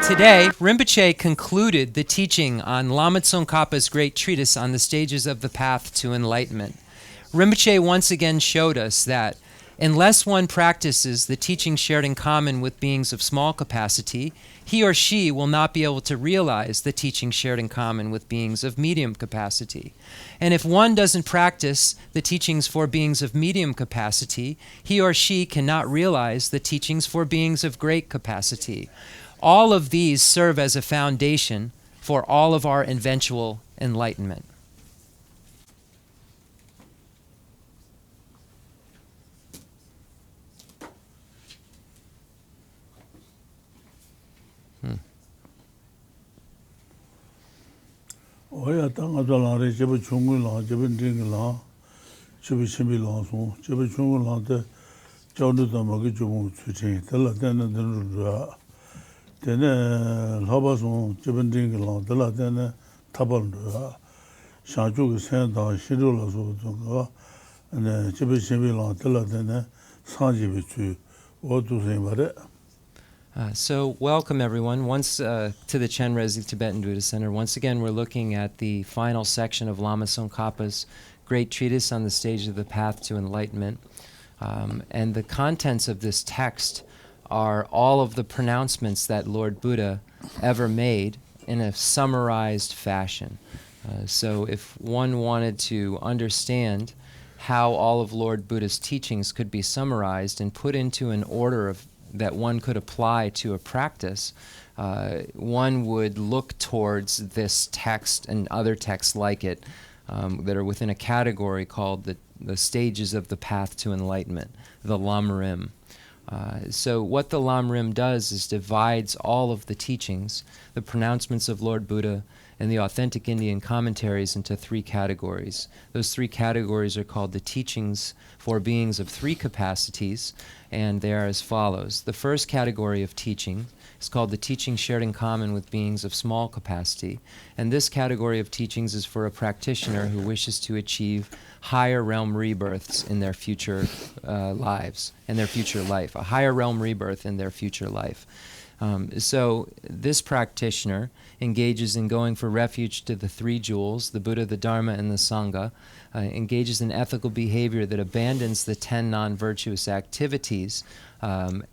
Today, Rinpoche concluded the teaching on Lama Tsongkhapa's great treatise on the stages of the path to enlightenment. Rinpoche once again showed us that unless one practices the teaching shared in common with beings of small capacity, he or she will not be able to realize the teaching shared in common with beings of medium capacity. And if one doesn't practice the teachings for beings of medium capacity, he or she cannot realize the teachings for beings of great capacity. All of these serve as a foundation for all of our eventual enlightenment. Oya tanga dalare jebe chungu la jebe ding la jebe chimbi la so jebe chungu la de jawdu da ma ge jumu chuchen dala dana dana dana laba so jebe ding la dala dana tabal da shaju ge sen da shiru la so ga ne jebe chimbi la dala dana sanji be chu o du sen bare. So welcome everyone once to the Chenrezig Tibetan Buddhist Center. Once again we're looking at the final section of Lama Tsongkhapa's great treatise on the stage of the path to enlightenment. And the contents of this text are all of the pronouncements that Lord Buddha ever made in a summarized fashion. So if one wanted to understand how all of Lord Buddha's teachings could be summarized and put into an order that one could apply to a practice, one would look towards this text and other texts like it that are within a category called the stages of the path to enlightenment, the Lamrim. So what the Lamrim does is divides all of the teachings, the pronouncements of Lord Buddha, and the authentic Indian commentaries into three categories. Those three categories are called the teachings for beings of three capacities, and they are as follows. The first category of teaching is called the teaching shared in common with beings of small capacity, and this category of teachings is for a practitioner who wishes to achieve higher realm rebirths in their future lives, in their future life, a higher realm rebirth in their future life. So this practitioner engages in going for refuge to the three jewels, the Buddha, the Dharma, and the Sangha, engages in ethical behavior that abandons the 10 non-virtuous activities,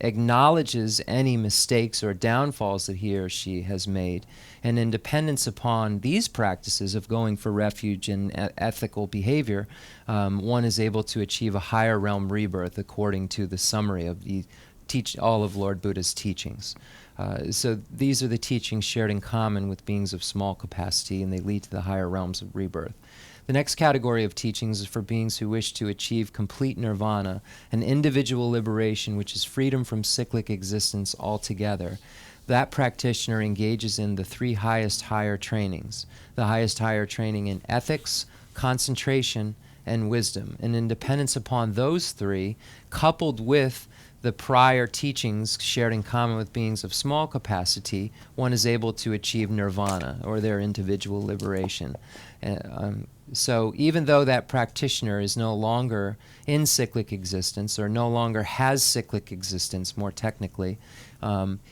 acknowledges any mistakes or downfalls that he or she has made, and in dependence upon these practices of going for refuge in ethical behavior, one is able to achieve a higher realm rebirth according to the summary of all of Lord Buddha's teachings. So these are the teachings shared in common with beings of small capacity, and they lead to the higher realms of rebirth. The next category of teachings is for beings who wish to achieve complete nirvana, an individual liberation which is freedom from cyclic existence altogether. That practitioner engages in the three highest higher trainings, the highest higher training in ethics, concentration, and wisdom. And in dependence upon those three, coupled with the prior teachings shared in common with beings of small capacity, one is able to achieve nirvana, or their individual liberation. So even though that practitioner is no longer in cyclic existence, or no longer has cyclic existence, more technically,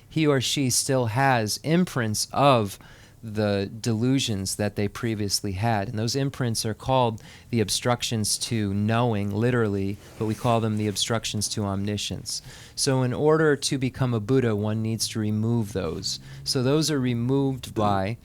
he or she still has imprints of the delusions that they previously had. And those imprints are called the obstructions to knowing, literally, but we call them the obstructions to omniscience. So in order to become a Buddha, one needs to remove those. So those are removed by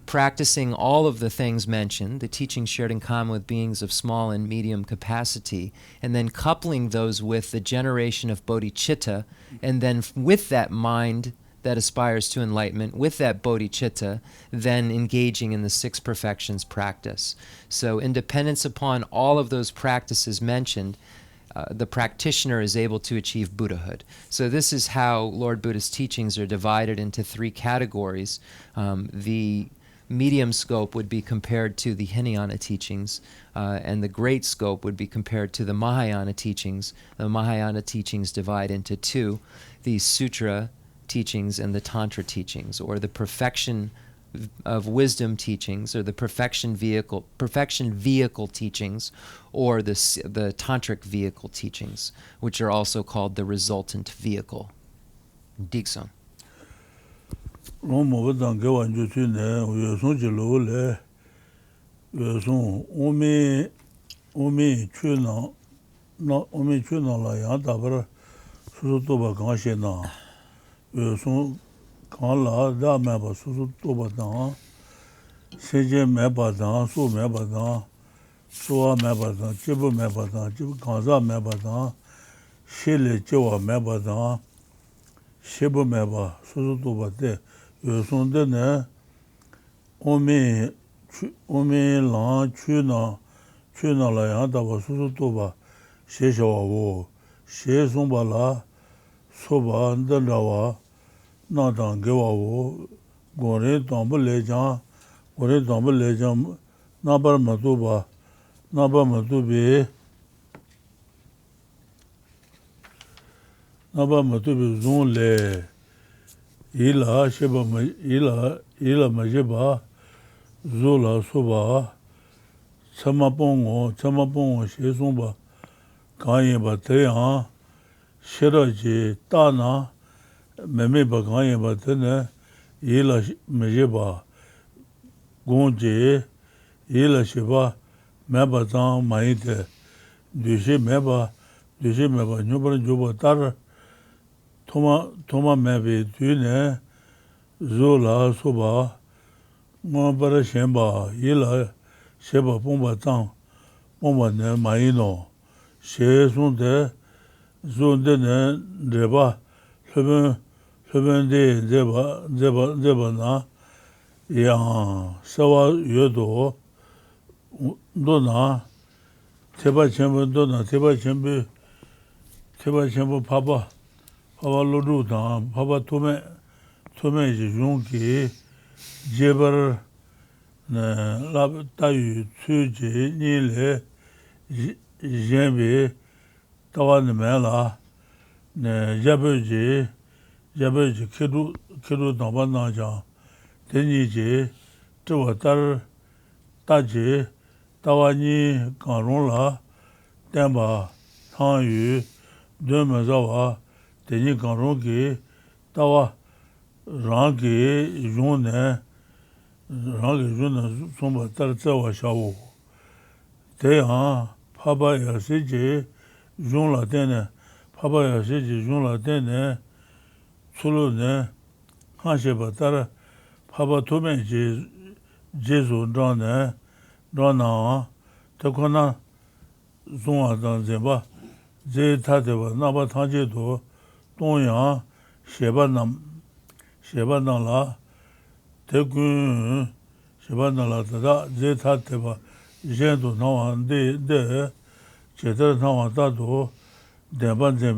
practicing all of the things mentioned, the teachings shared in common with beings of small and medium capacity, and then coupling those with the generation of bodhicitta, and then with that mind that aspires to enlightenment, with that bodhicitta, then engaging in the six perfections practice. So in dependence upon all of those practices mentioned, the practitioner is able to achieve Buddhahood. So this is how Lord Buddha's teachings are divided into three categories. The medium scope would be compared to the Hinayana teachings, and the great scope would be compared to the Mahayana teachings. The Mahayana teachings divide into two, the Sutra teachings and the Tantra teachings, or the perfection of wisdom teachings, or the perfection vehicle teachings, or the tantric vehicle teachings, which are also called the resultant vehicle. Dikson. Romo dan ge wan ju tu ne yo son je lo le yo son omi chu na omi chu na la ya da bar su to ba ga she na yo son kan la da ma ba su to ba da se je me ba da su me ba da so me ba da che bu me ba da che ga za me ba da she le che wa me ba da she bu me ba su to ba de yo son de ne omi la chu na la ya da ba su to ba she sha wa wo she son ba la so ba de la wa na dang ge wa wo go re dang bu le jang na ba ma tu ba na ba ma tu bi zon le ila she ba ma ila ma je ba zo la so ba chama pong she son ba ka yin ba te ya she ra ji ta na me ba ka yin ba te ne ila ma je ba gon je ila she ba me ba ta ma yi te du she me ba nyu ba jo ba tar thoma me be tu ne zo la so ba mo ba ra shen ba ila she ba pong ba tang pong ba ne ma yi no she son de zo de ne de ba leben de ba na ya sa wa yo do na teba chenpo papa lo ru da papa tome ji yong ki jebar ne la ta yu chu ji ni le jenbe tawa ne me la ne jabe ji kedu da ba na ja teni ji zwa tar ta ji tawa ni ka rong la tenba tang yu dun me za wa teni ka rong ki tawa rang ki yong ne son ba tar tsa wa sha wo te yang papa ya si ji yong la tenne tsulu ne han she ba tar papa to me ji jesu zhang ne zhang na te kwa na zong a zhang zhen ba zhe ta de ba na ba tang je do dong yang she ba nang la te kun she ba nang la ta da zhe ta de ba zhen do na wang de che de na wang da do den ban zhen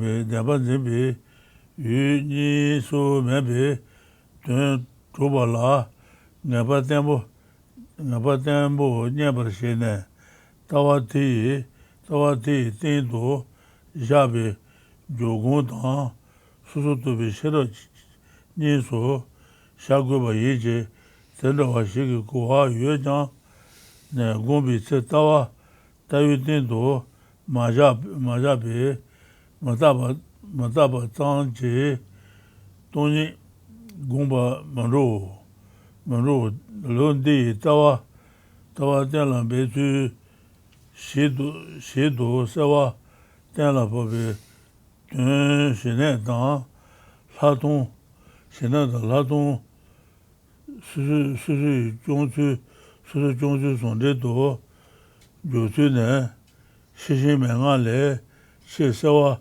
bi yu ni su me bi dun zhu ba la nga ba tenpo nye bar she ne tawa ti ten do ya bi jo gong tang su tu bi she ra nye su sha gu ba yi je ten ra wa shi ki ku wa yue jang ne gong bi tse tawa ta yu ten do ma ja bi ma ta ba tang je tong ni gong ba ma ro lon di tawa ten la be tu shi do sa wa ten la pa be tun shi ne dang la tong su zhong zu son de do jo tu ne shi me nga le shi sa wa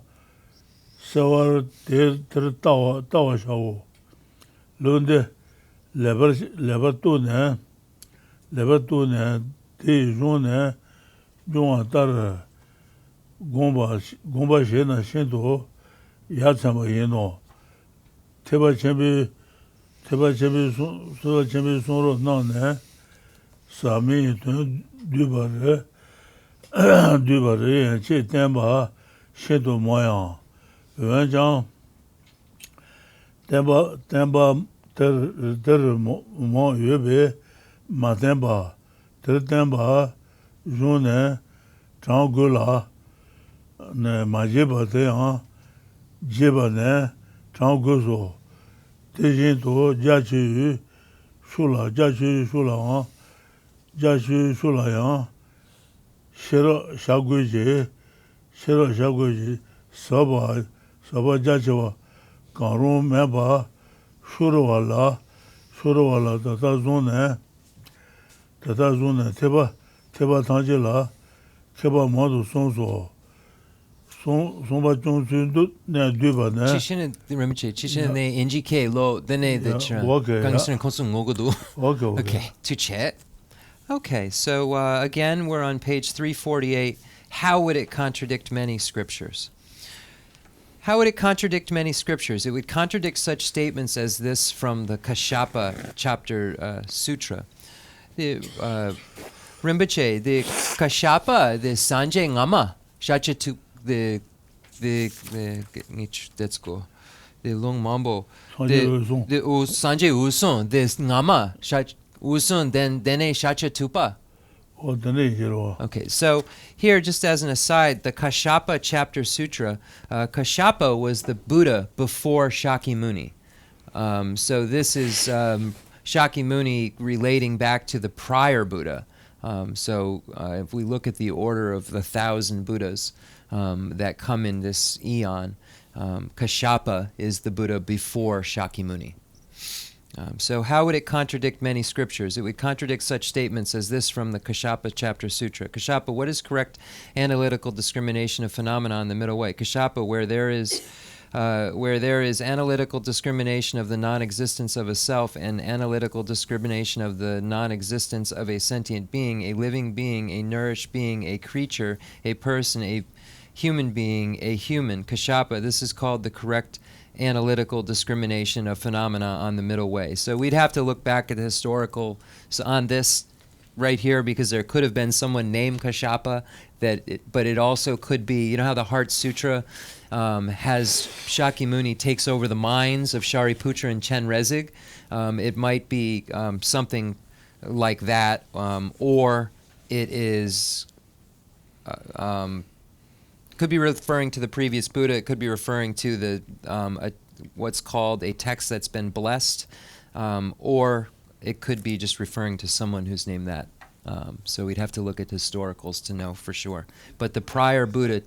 de tawa sha wo lon de lebar tu ne te zhong ne zhong a tar gomba she na shen to ya tsamba yin no teba chenpi son ro na ne sa mi tun du ba re che tenba shen to mo yang yuan chang tenba ter mo yue be ma tenba ter tenba zhong ne chang gu la ne ma je ba te yang je ba ne chang gu so 대신 또 자치 슐라 자치 슐라 자치 슐라야 싫어 샤고지 싫어 샤고지 서바 자치와 가로 매바 슈르왈라 다다존네 테바 탄제라 케바 모두 손바 종순도 네 뒤바네 Chishine Rinpoche, Chishine ne NGK lo dene the okay, Gangster Konsung Ngogodu. okay Okay, to chat. Okay, so again, we're on page 348. How would it contradict many scriptures? How would it contradict many scriptures? It would contradict such statements as this from the Kashyapa chapter sutra. The Rinpoche, the Kashyapa, the Sanjay Ngama, Shachatu, the let's go. The Long Mambo, the Sanjay Usun, the Ngama, Usun, then Dene Shachatupa. Okay, so here, just as an aside, the Kashyapa chapter sutra, Kashyapa was the Buddha before Shakyamuni. So this is Shakyamuni relating back to the prior Buddha. So if we look at the order of the 1,000 Buddhas that come in this eon, Kashyapa is the Buddha before Shakyamuni. So how would it contradict many scriptures? It would contradict such statements as this from the Kashyapa chapter sutra. Kashyapa, what is correct analytical discrimination of phenomena in the middle way? Kashyapa, where there is analytical discrimination of the non-existence of a self and analytical discrimination of the non-existence of a sentient being, a living being, a nourished being, a creature, a person, a human being, a human. Kashyapa, this is called the correct analytical discrimination of phenomena on the middle way. So we'd have to look back at the historical on this right here, because there could have been someone named Kashyapa, but it also could be, you know how the Heart Sutra has Shakyamuni takes over the minds of Shariputra and Chenrezig? It might be something like that, or it is could be referring to the previous Buddha. It could be referring to the what's called a text that's been blessed, or it could be just referring to someone who's named that. So we'd have to look at historicals to know for sure. But the prior Buddha,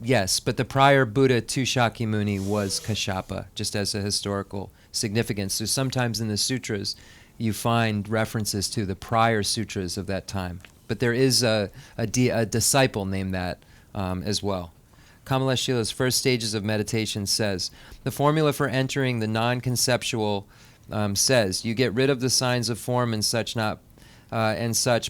yes, but the prior Buddha to Shakyamuni was Kashyapa, just as a historical significance. So sometimes in the sutras, you find references to the prior sutras of that time. But there is a disciple named that as well. Kamala Shila's First Stages of Meditation says, the formula for entering the non-conceptual says, you get rid of the signs of form and such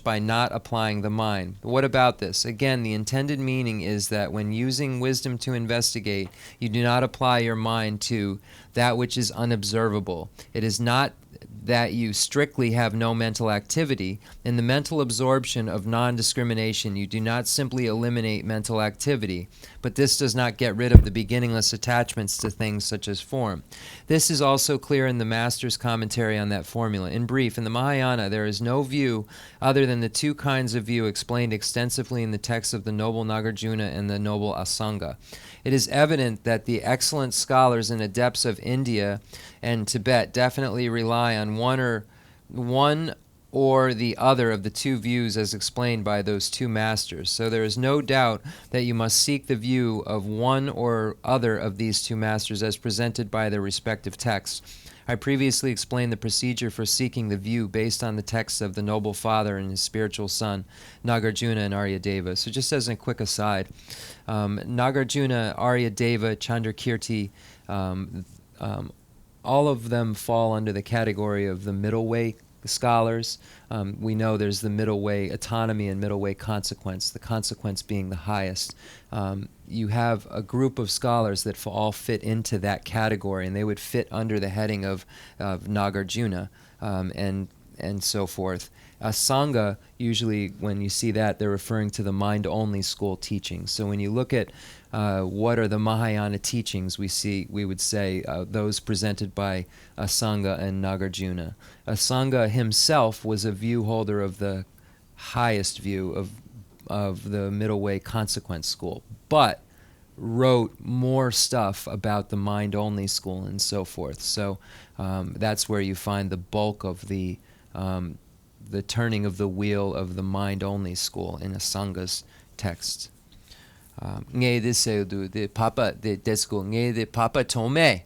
by not applying the mind. But what about this? Again, the intended meaning is that when using wisdom to investigate, you do not apply your mind to that which is unobservable. It is not that you strictly have no mental activity. In the mental absorption of non-discrimination, you do not simply eliminate mental activity, but this does not get rid of the beginningless attachments to things such as form. This is also clear in the Master's commentary on that formula. In brief, in the Mahayana, there is no view other than the two kinds of view explained extensively in the texts of the Noble Nagarjuna and the Noble Asanga. It is evident that the excellent scholars and adepts of India and Tibet definitely rely on one or the other of the two views as explained by those two masters. So there is no doubt that you must seek the view of one or other of these two masters as presented by their respective texts. I previously explained the procedure for seeking the view based on the texts of the Noble Father and his spiritual son, Nagarjuna and Aryadeva. So just as a quick aside, Nagarjuna, Aryadeva, Chandrakirti, all of them fall under the category of the middle way scholars. We know there's the middle way autonomy and middle way consequence, the consequence being the highest. You have a group of scholars that all fit into that category, and they would fit under the heading of Nagarjuna and so forth. Sangha, usually when you see that, they're referring to the mind-only school teachings. So when you look at what are the Mahayana teachings, we would say those presented by Sangha and Nagarjuna. Sangha himself was a view holder of the highest view of the middle way consequence school. But wrote more stuff about the mind-only school and so forth. So that's where you find the bulk of the turning of the wheel of the mind-only school in Asanga's text. Nge de seudu de papa de desco nge de papa tome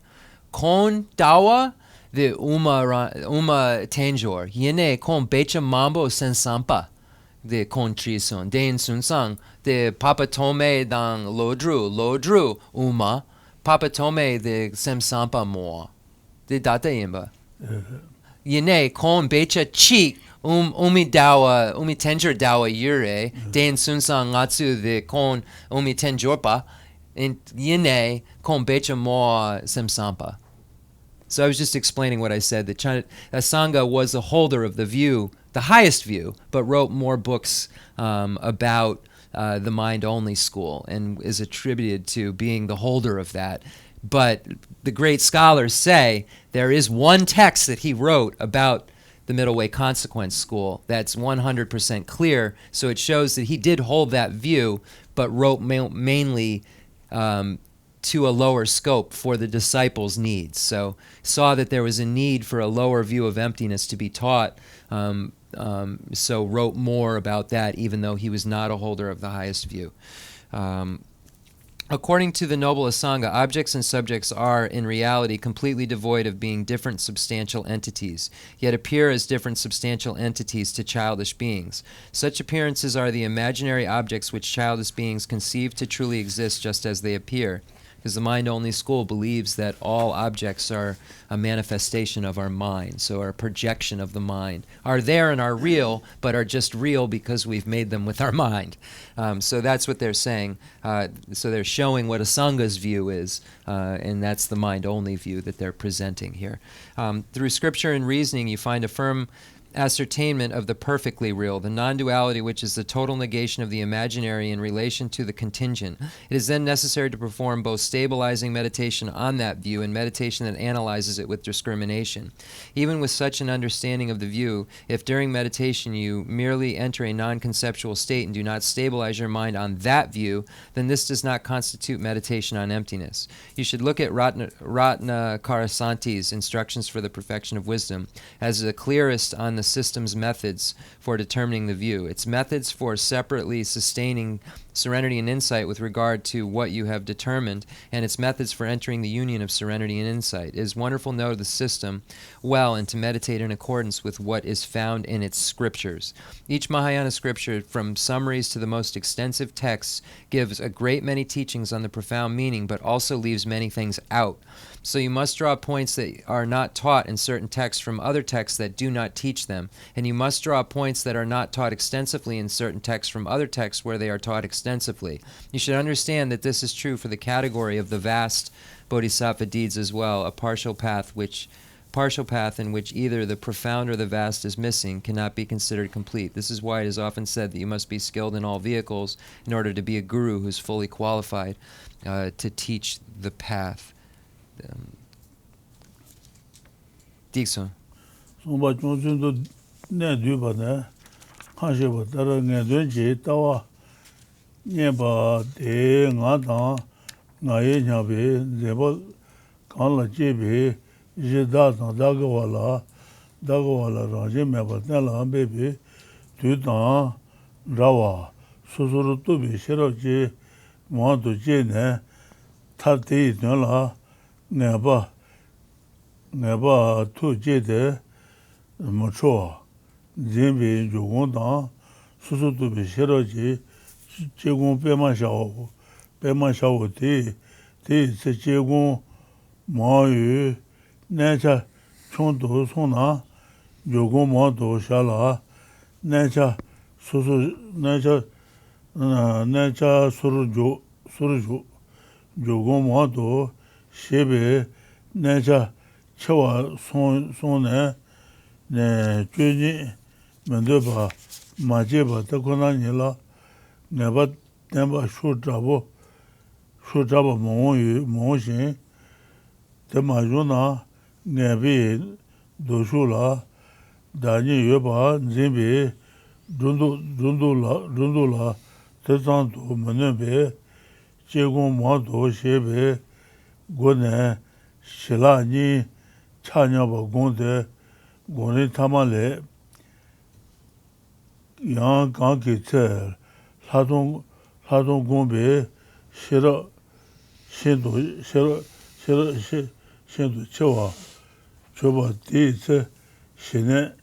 kon dawa de uma tenjor yene kon becha mambo sensampa de kon trison den sunsang de papa tome dang lodru uma papa tome de semsampa mo de data yimba yene kon becha chi umi tenjor dawa yure den sunsang ngatsu de kon umi tenjorpa in yene kon becha mo semsampa. So I was just explaining what I said, that Asanga was the holder of the view, the highest view, but wrote more books about the mind-only school and is attributed to being the holder of that. But the great scholars say there is one text that he wrote about the Middle Way Consequence School that's 100% clear, so it shows that he did hold that view, but wrote mainly to a lower scope for the disciples' needs. So saw that there was a need for a lower view of emptiness to be taught, so wrote more about that, even though he was not a holder of the highest view. According to the Noble Asanga, objects and subjects are, in reality, completely devoid of being different substantial entities, yet appear as different substantial entities to childish beings. Such appearances are the imaginary objects which childish beings conceive to truly exist just as they appear, because the mind-only school believes that all objects are a manifestation of our mind, so are a projection of the mind, are there and are real, but are just real because we've made them with our mind. So that's what they're saying. So they're showing what Asanga's view is, and that's the mind-only view that they're presenting here. Through scripture and reasoning, you find a firm ascertainment of the perfectly real, the non-duality which is the total negation of the imaginary in relation to the contingent. It is then necessary to perform both stabilizing meditation on that view and meditation that analyzes it with discrimination. Even with such an understanding of the view, if during meditation you merely enter a non-conceptual state and do not stabilize your mind on that view, then this does not constitute meditation on emptiness. You should look at Ratna Karasanti's Instructions for the Perfection of Wisdom as the clearest on the system's methods for determining the view, its methods for separately sustaining serenity and insight with regard to what you have determined, and its methods for entering the union of serenity and insight. It is wonderful to know the system well and to meditate in accordance with what is found in its scriptures. Each Mahayana scripture, from summaries to the most extensive texts, gives a great many teachings on the profound meaning, but also leaves many things out. So you must draw points that are not taught in certain texts from other texts that do not teach them, and you must draw points that are not taught extensively in certain texts from other texts where they are taught extensively. You should understand that this is true for the category of the vast bodhisattva deeds as well. A partial path in which either the profound or the vast is missing cannot be considered complete. This is why it is often said that you must be skilled in all vehicles in order to be a guru who is fully qualified to teach the path. Dixon. Somba Johnson to Nedubana, Hasheba, Tarangaji, Tawa, Neba, De Nada, Nayabe, Zeba, Kala Jibi, Jedata, Dagawala, Rajim, Batella, Baby, Tutan, Rawa, Susurutubi, Shiroji, Monto Jene, Tati, Nola, Neba tu jede mocho zembe jogonda susu tu be sheroji jegon pema shao te se jegon ma yu nacha chondo sona jogon ma do shala nacha susu nacha suru jogon ma do shebe nacha chawa son ne juji mendeba majeba takona nila neba temba shujabo monshi tema juna nebi doshula dani yoba nzimbi dundula tesanto menebe 제공 모두 셰베 고네 실라니 차냐바 공데 고네 타말레 양 강기체 사동 공배 싫어 신도 쳐와 줘봐 뒤에 신의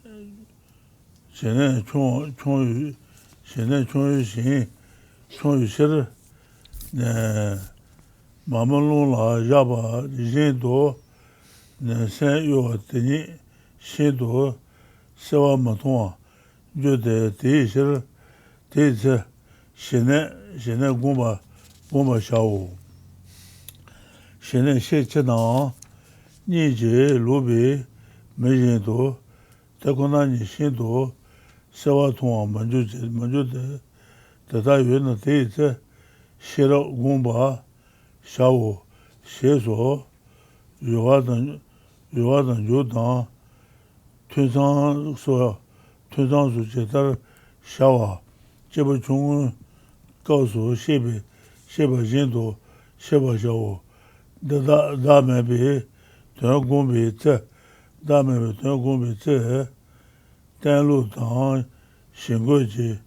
총유 싫어 네 마물롱라 야바 진도 네 생요더니 신도 세와 마통아 저대 뒤에 신의 공바 샤오 신의 실체나 니제 로비 매진도 대고나니 신도 세와통아 먼저데 대다유는 뒤에 싫어 공바 샤오 셰소 요하던 요다 퇴장수 제달 샤와 제부 중은告诉谢人都谢小我大门比团公比这大门比团公比这单路堂醒过去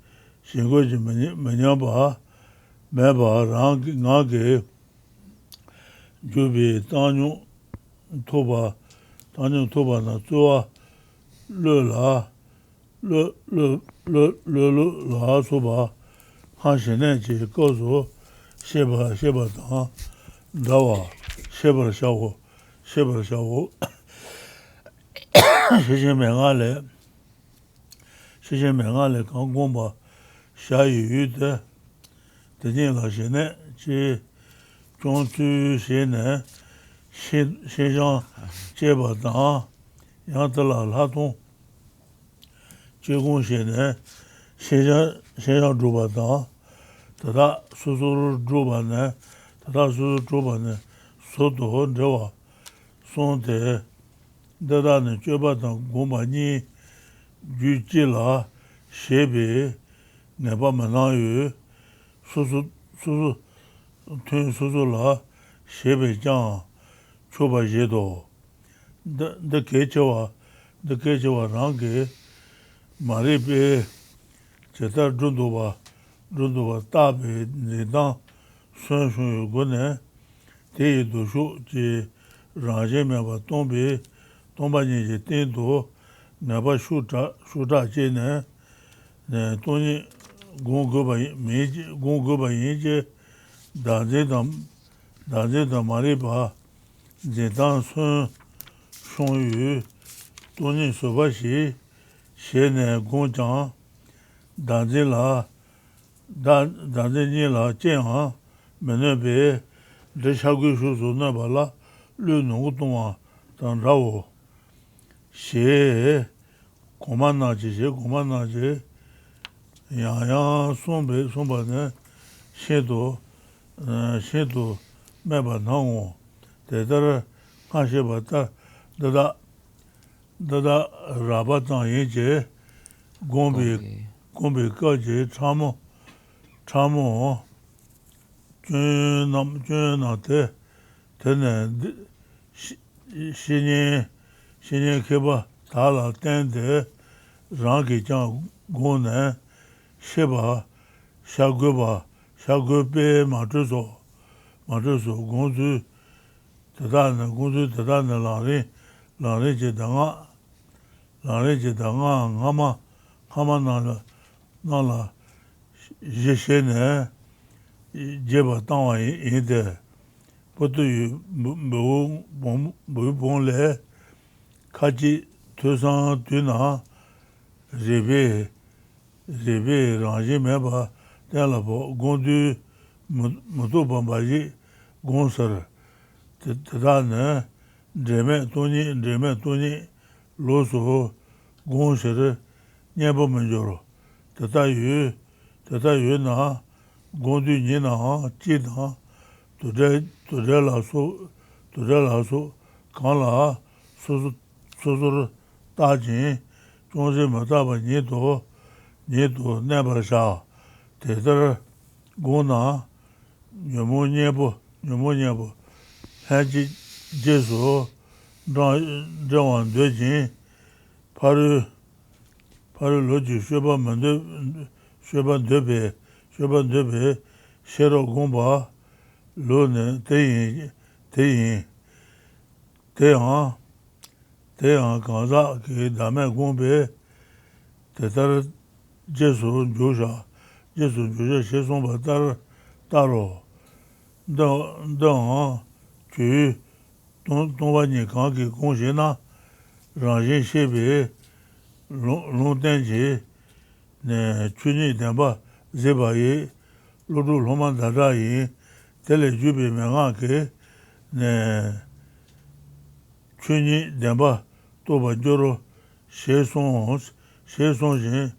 没娘把买把让给就比当中拖把那做乐说吧han shenen ji gozo sheba da dawa sheba shawo shije mengale kan gomba sha yu de jin la shenen ji zhong tu shenen shijang jeba da yang de la dong jie gong shenen shijang zhuba da tada susu zhubane soto dewa sonde dada ne choba dan gomba ni ju ji la shebe neba manayu susu la shebe jang choba jedo de kechewa rangi maribe 제다 준도바 따베 네다 선수 고네 대도쇼 제 라제메바 동바니 제 텐도 나바 슈자 제네 네 돈이 공고바 이제 다제다 마리바 제단 손유 돈이 소바시 셰네 공장 다제라 다제니라 젠하 메네베 레샤구슈소나 발라 르노동아 단라오 셰 고만나지 야야 손바네 셰도 매바나오 대다라 가셰바다 다다 라바탄 예제 공비 거지 참모 전남한테 되네 신이 개바 달아 땐데 랑게장 고네 셰바 샤고베 마트소 공주 대단한 라리 제당아 나라 제셰네 제바 땅와 인데 보도 뭐본래 같이 тө상 되나 제베 라지메바 달라보 고두 모두 bombaji gon서 대단해 드메 돈이 로소 gon서 녀보면조로 대다유 나 고두니나 지나 도레라소 칸라 소소르 따지 종제 마다바 니도 네버샤 대더 고나 nyamo haji jesu drawang dojin paru loji sheba debe shero gomba lo ne teyin teyan kanza ki dame gombe tetar jesu joja sheson batar taro dans tu ton va ni kan ki konje na ranger chebe longtemps ne chuni damba zebaye lodu loman dadayi tele jube menga ke ne chuni damba toba joro sheson jin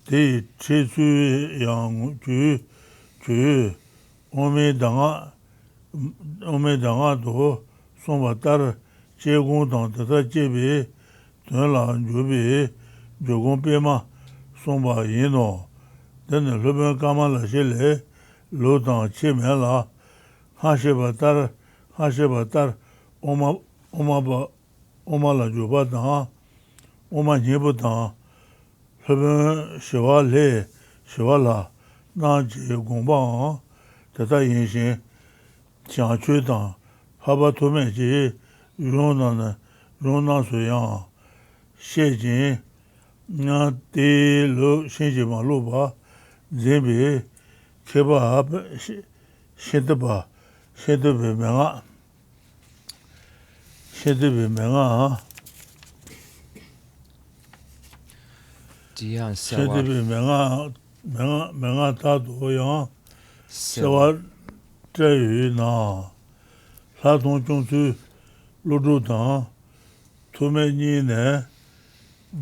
te chesu yang tu ome danga do somba tar chegon dan tata chebe la jobe jogon pema somba yino den leben kama la shele lo dan cheme la ha batar oma la joba dan oma nyebo dan leben shewa la na je gomba tata yinshin jiang chui dan haba tome ji rong su yang xie jin nga de lo shen ji ma lo ba zenbi keba shen de menga Diyan shen sewa de menga ta do yang sewa zhe yu na la dong zhong zu lu zhu dang tu me ni ne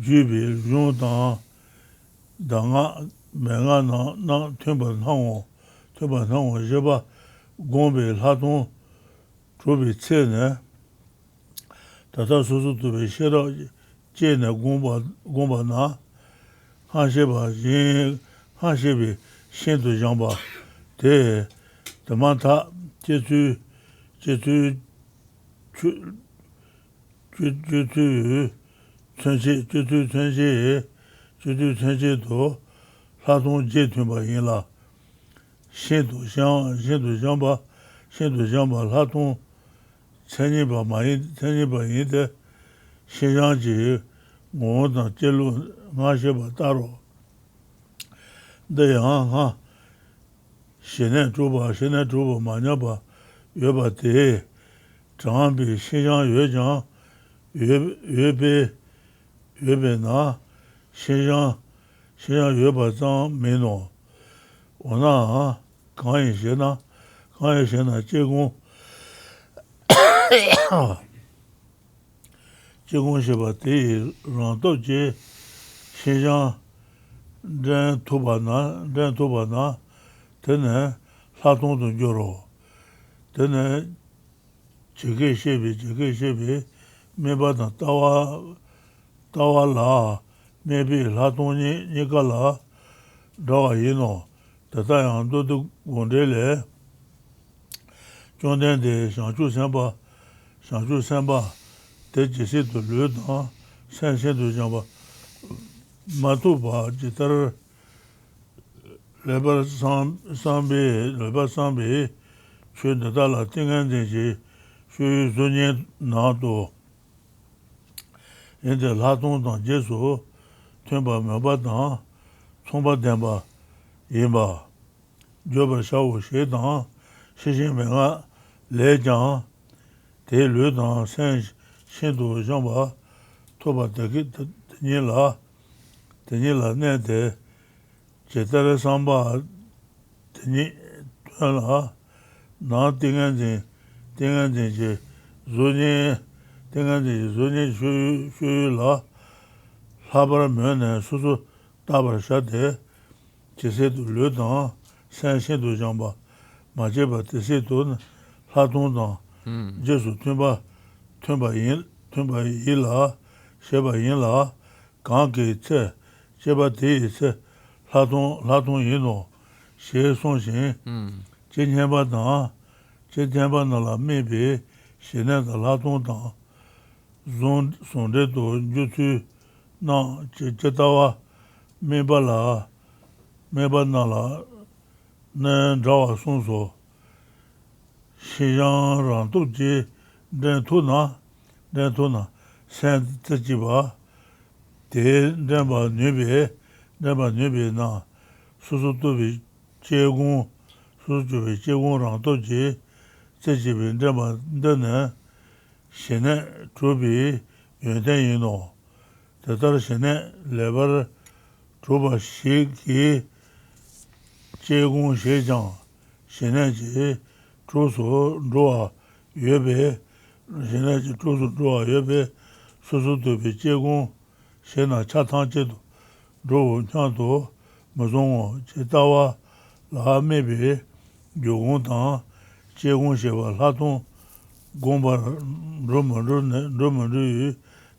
ju bi rong dang dang a me nga na tuen ba nang wo je ba gong bi la dong zhu bi ce ne tata su su tu bi xie da jie ne gong ba na han xie bi xian tu jiang ba de man ta jie tu 전시 도 사동 제트바 인라 신도 장바 사동 천이바 인데 신장지 모든 제로 마셔바 따로 네야 신내 주바 마냐바 여바데 장비 신장 여장 예배나 신장 여바장 메노 오나 강의시나 제공 제공시바데 런도제 신장 전 토바나 되네 사동도 줘로 되네 저게 셰비 메바다 따와라 메비 라동이 니가라 다와이노 다다양도도 원래래 존된데 상주선바 대지시도 르다 산세도 잡아 마토바 지터 레버 삼비 최다라 띵한데지 수준이 나도 이제 라동도 제수 템바 메바다 총바담바 이마 조버 샤오 셰다 시신메가 레장 대르다 산 신도 장바 토바데기 데닐라 네데 제타르 삼바 데니 하나 나 띵한데 제 존이 슈라 하버면에 수수 따버샤데 제세도 르다 산신도 장바 마제바 제세도 하동도 제수 tumba 일라 셰바 인라 강게 체 셰바 데세 라동 인노 셰송신 Chenba da, Chenba na la mebe, Shene da la ton da, Zon sonde do, Jutu na, Chetawa, Meba na la, Nen Jawa Sonso, Shiyang Rantuk Ji, Den Tuna, Sen Tjiba, De Denba Nube na, Susu Tubi, Jegung, Rantuk Ji, Tjibi, Denba Dene, Shene Trubi, Yunten Yino, Tatar Shene Lebar, Truba Shiki, Jegung Shejang, Shene Ji, Trusu Rua Yuebe, Shene Ji Trusu Rua Yuebe, Susu Tubi, Jegung, Shena Chatang Chedu, Ru Chantu, Mazongo, Chetawa, La Mebe, Yogung Tang, Jegung Sheba, Latung, Gomba Rumu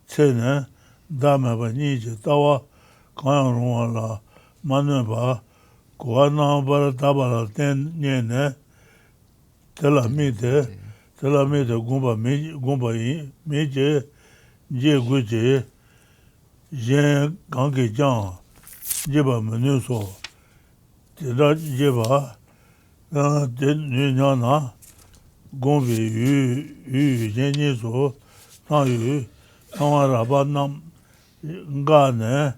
Tsene, Dameba Nije, Tawa, Kanyang Rungwa La, Manueba, Kwa Nambara Tabala Ten Nyene, Tela Mite, Gomba Meje, Je Guje, Jen Gangi Jang, Jeba Menuso, Tela Jeba, Nyana, Gombi Yu Jenye So, Tang Yu, Tangwa Raba Nam, Ngane,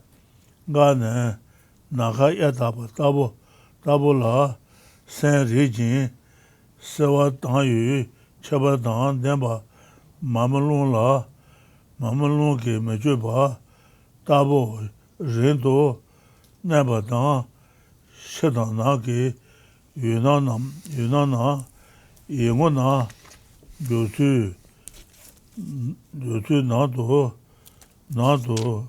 Naka Yataba, Tabo La, Sen Rijin, Sewa Tang Yu, Chaba Tang, Denba, Mamalung Ke Mejuba, Tabo, Rinto, Neba Tang, Shetan Na Ke, Yunana, Yengona, Yotu Nado, Nadoa,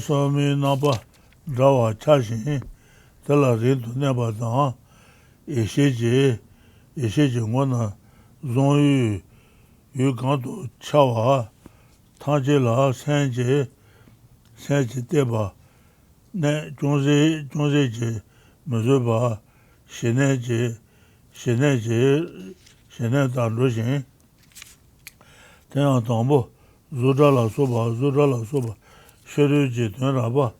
Sami Naba, Jawa Chashin, Tela Rinto Neba Tang, Esheje Ngona, Zon Yu Kanto Chawa, Tangela, Senje Teba, Ne Jonze Je, Mezuba, Shene Dandroshin, Tenyang Tangbo, Zudra Soba, Sheru Je Tuen Raba,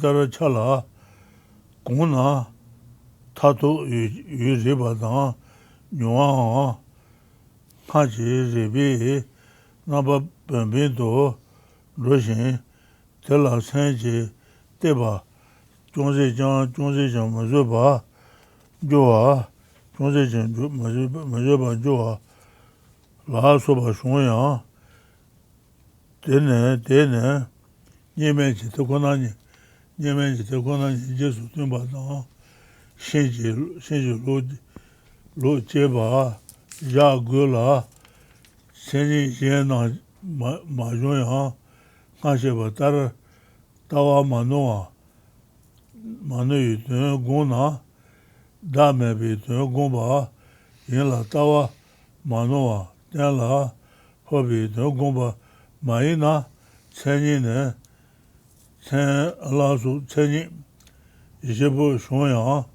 Tara Chala, Gongna, Tato Yu Riba Tang, Nyuan, Haji Ribi, Naba Bambinto, Roshin, Tela Senje, Teba, Jonze Jang Mazuba, Joa, Jonze Jang Mazuba Joa, La Soba Shongyang, Tene, Nyemenji Tekonani, Jesu Tumba Tang, Shenji Lo Jeba, Ya Gula, Senji Jena Majoyang, Kansheba Tar, Tawa Manoa, Manu Gona, Damebi Gomba, Yinla Tawa Manoa, Tenla, Hobi Gomba, Maina, Tsenin, Tsen Alasu, Tsenin, Jebu Shongyang,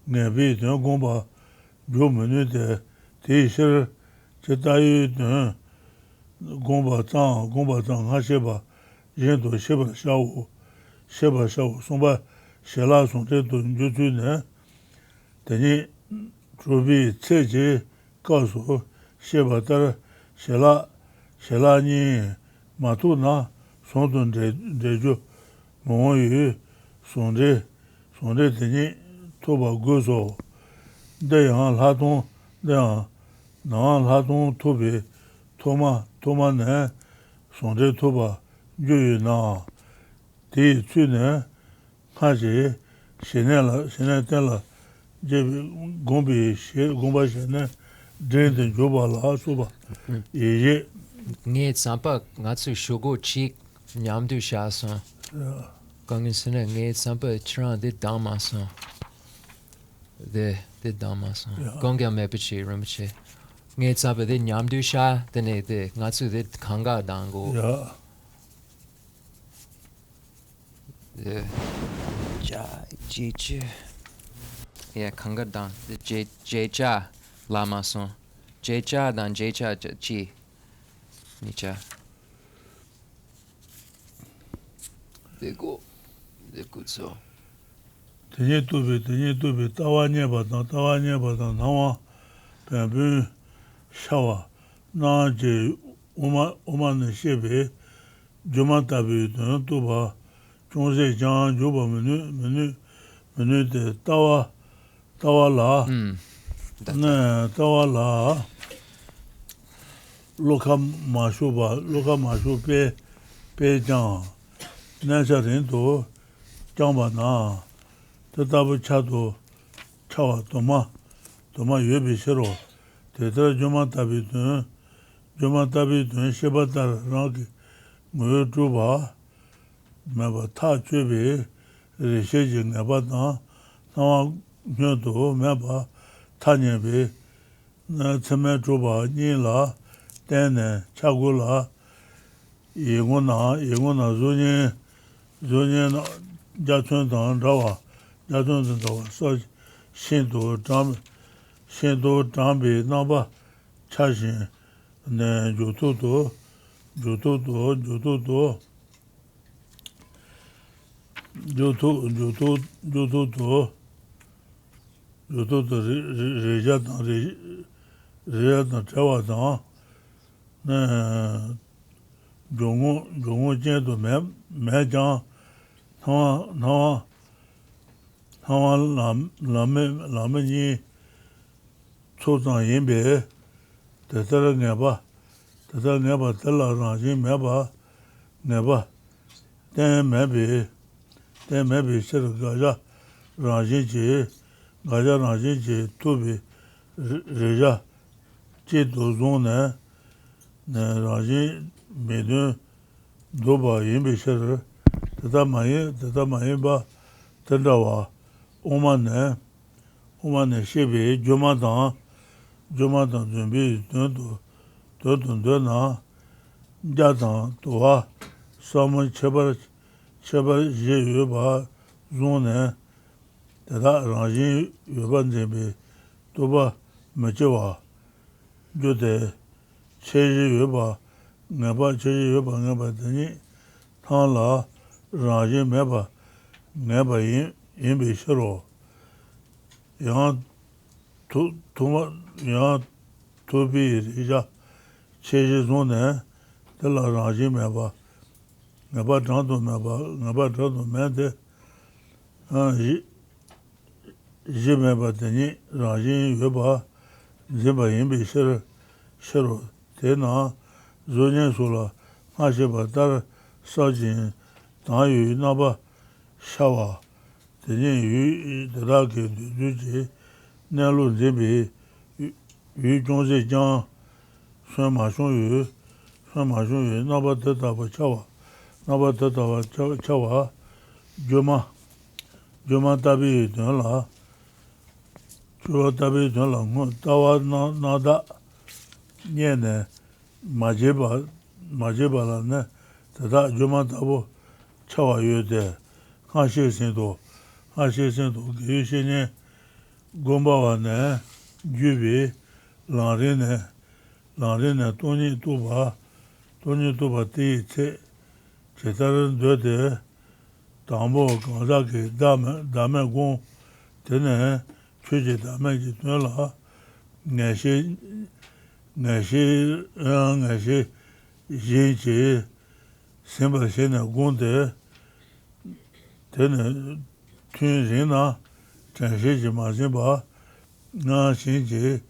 Nebi Gomba, Jomenu de Tishir, Chetayu Gomba Tang, Hasheba, Jento Sheba Shao, Somba, Shela Sonte Jutu Ne, Teni Trubi Tseji, Kasu, Sheba Tar, Shela Ni, Matuna, Sondun Deju, Monyu, Sonde Teni, Toba Gozo, Deyang Laton Tobi, Toma Ne, Sonde Toba, Yu Na, Di Tsu Ne, Haji, Shene Tela, Gomba Shene, Dren Joba La Soba, Ye, Nge Tsampa, Natsu Shogo Chik, Nyamdu Shason, Gangisene, Nge Tsampa, Chran, de Damason, de Damason, Gongya Mepichi, Rinpoche. Nge Tsampa, de Nyamdu Sha, de Natsu, de Kanga Dango. The Jecha. Yeah, Kangadan. The Jecha Lama son. Jecha dan Jecha Chi. Nicha. The go. The good so. Tenye tubi, tawa nyeba dan, nawa, penbu, shawa, na je, uma ne shebe, juma tabi, dun tuba, chonze jan, juba menu de tawa la, ne, tawa la, loka mashu pe jan, nansha rinto, jamba na, tatabu chado, chawa, toma yuebi shiro, teta juma tabi dun, shebatar rangi, nguyo juba, meba ta chubi, risheji ngeba dan, nawa nyoto, meba ta nyebi, na tsime juba, nila, tenne, chagula, yinguna, zonye na, jachun dan rawa, so shinto dambi, naba, chashin, ne, jututo, reja chawa dan, ne, jongo jento me jan, nawa lame nyi tsozang yinbe, tetara ngeba, tala ranjin ngeba, ten mebi shir gaja ranjin chi tubi reja chi dozon ne ranjin medun doba yinbe shir, teta mayin ba tendawa, oma ne shebe, juma dan zumbi dun na, jadan towa, samun chebar je yueba zon ne, teta ranjin yueba nzembe, toba mechewa, jode, cheji yueba ngeba teni, tan la ranjin ngeba yinbe shiro, yang tobi rija, cheji zon ne, tela ranjin ngeba drando mende, ji meba teni, ranjin yueba, zimba yinbe shiro, tena, zonyen sula, ngasheba tar sajin, dan yu naba, shawa, teni yu drake duji, nelu zimbi, yu jonze jan, suen ma shun yu, naba tataba chawa, juma tabi dun la, tawa nada, nyene, majeba la ne, tata juma tabo chawa yu de, kanshi sinto, giyu shenye, gomba wa ne, jubi, langri ne, toni tuba ti che, chetaran do de, tambo kanza ki dame gong, tene, chuji dame ki tun la, ngashi, yin chi, simba shene gong de, tene, tun rin na, chanshi chi ma simba, nga shin chi,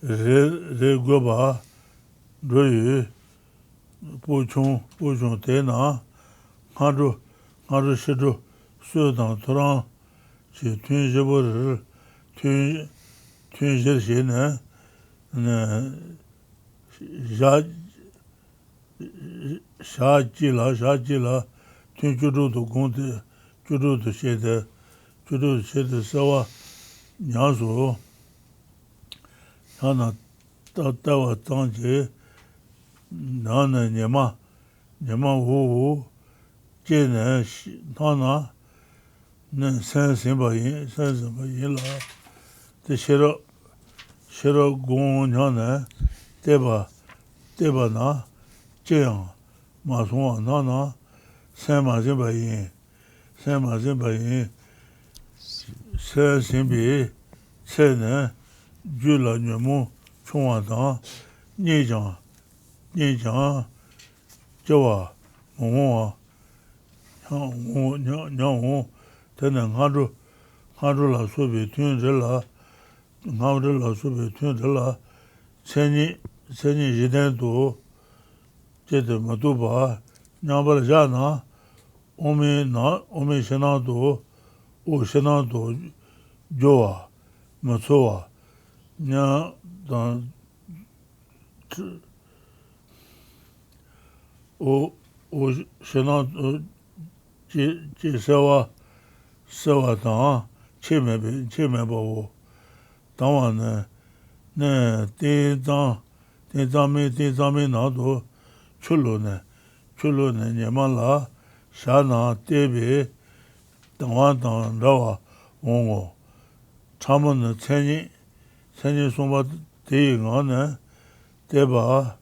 re goba, royu, pochung tena, ngaro shido, suyo dang turang, chi tun jibo rir, tun jir shi ne, sha ji la, tun judo gongde, judo shede sawa, nyansu, yana tawa tangje, nana nyema wu, 제네 나나 네 센심바인 센심바인 라 대시로 시로 공년에 대바나 제양 마송아 나나 센마진바인 센심비 세네 줄라녀무 총화다 니장 저와 몽어 냥오 되는 하루라 소비 튼절라 나우들라 소비 튼절라 세니 이대도 제대 모두 봐 냐버잖아 오메 신나도 오신나도 좋아 무서워 냐단 오 신나도 제세와 세와다 체메보 당원네 네 대자메 나도 출로네 냐말라 샤나 대비 당원당 라와 옹오 참은 천이 송바 대응하네 대바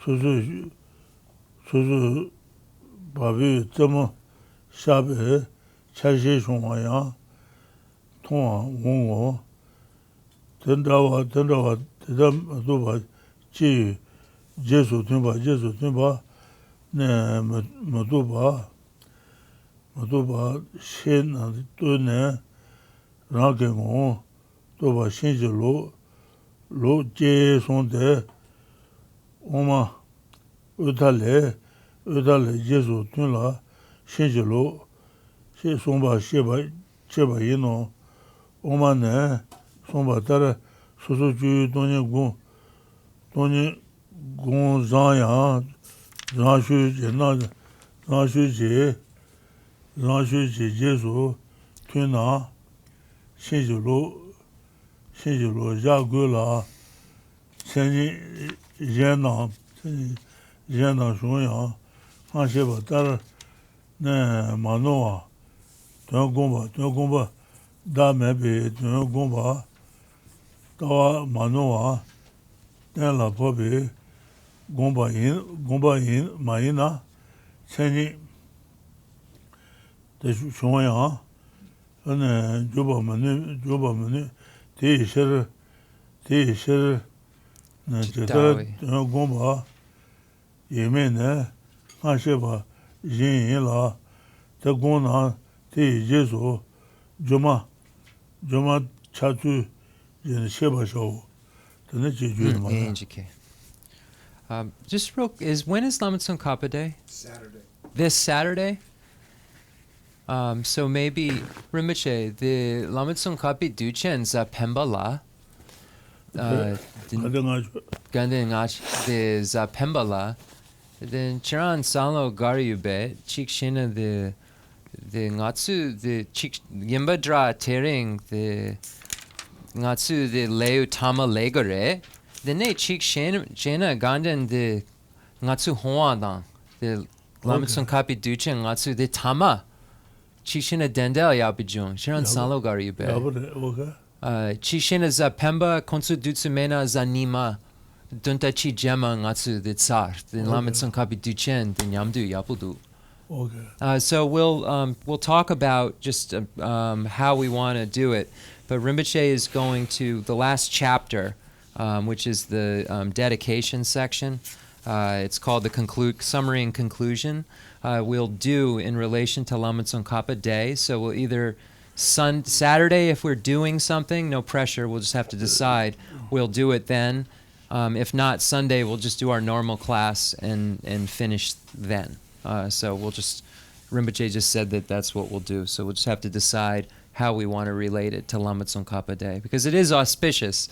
수수 바비 점 샤베 차시 송화야 통화 옹오 된다와 대담도 봐 지 예수 tumba 네 모두 봐 신 또네 라게고 또봐 신지로 로제 손데 오마 의달래 예수 tum라 신지로 시 송바 제바 이노 오마네 송바 따라 소소주 돈이 공자야 라슈지 예수 튀나 신주로 자고라 생이 예나 중요 하셔봐 따라 네 마노아 동공바 다음에 비 동공바 또 마노아 내가 법이 공바인 마이나 생이 대주 중요야 어느 조범은 대시를 네 제가 공바 예매네 하셔봐 인이라 대고나 대제소 조마 차주 셰바쇼 just when is Lama Tsongkhapa Day? Saturday. This Saturday? So maybe Rinpoche, the Lama Tsongkhapa Duchen za Pembala. Gandengach the za Pembala. Then Chiran Salo Garyube, Chikshina the Ngatsu, the Chik Yimbadra Tering, the Ngatsu the Leu Tama Legore. The ne chik shena ganden the Ngatsu Hoandang, the Lama Tsongkhapa Duchen Ngatsu the Tama. Chishina Dendel Yapijung, Shiran Salo Garyube. Chishina za Pemba, Konsu Dutsumena za Nima, Dunta Chi Jema Ngatsu the Tsar, the Lama Tsongkhapa Duchen, the Nyamdu Yapudu. So we'll talk about just how we want to do it. But Rinpoche is going to the last chapter, which is the dedication section. It's called the summary and conclusion. We'll do in relation to Lama Tsongkhapa Day. So we'll either Saturday, if we're doing something, no pressure, we'll just have to decide. We'll do it then. If not, Sunday, we'll just do our normal class and finish then. So Rinpoche just said that's what we'll do. So we'll just have to decide how we want to relate it to Lama Tsongkhapa Day. Because it is auspicious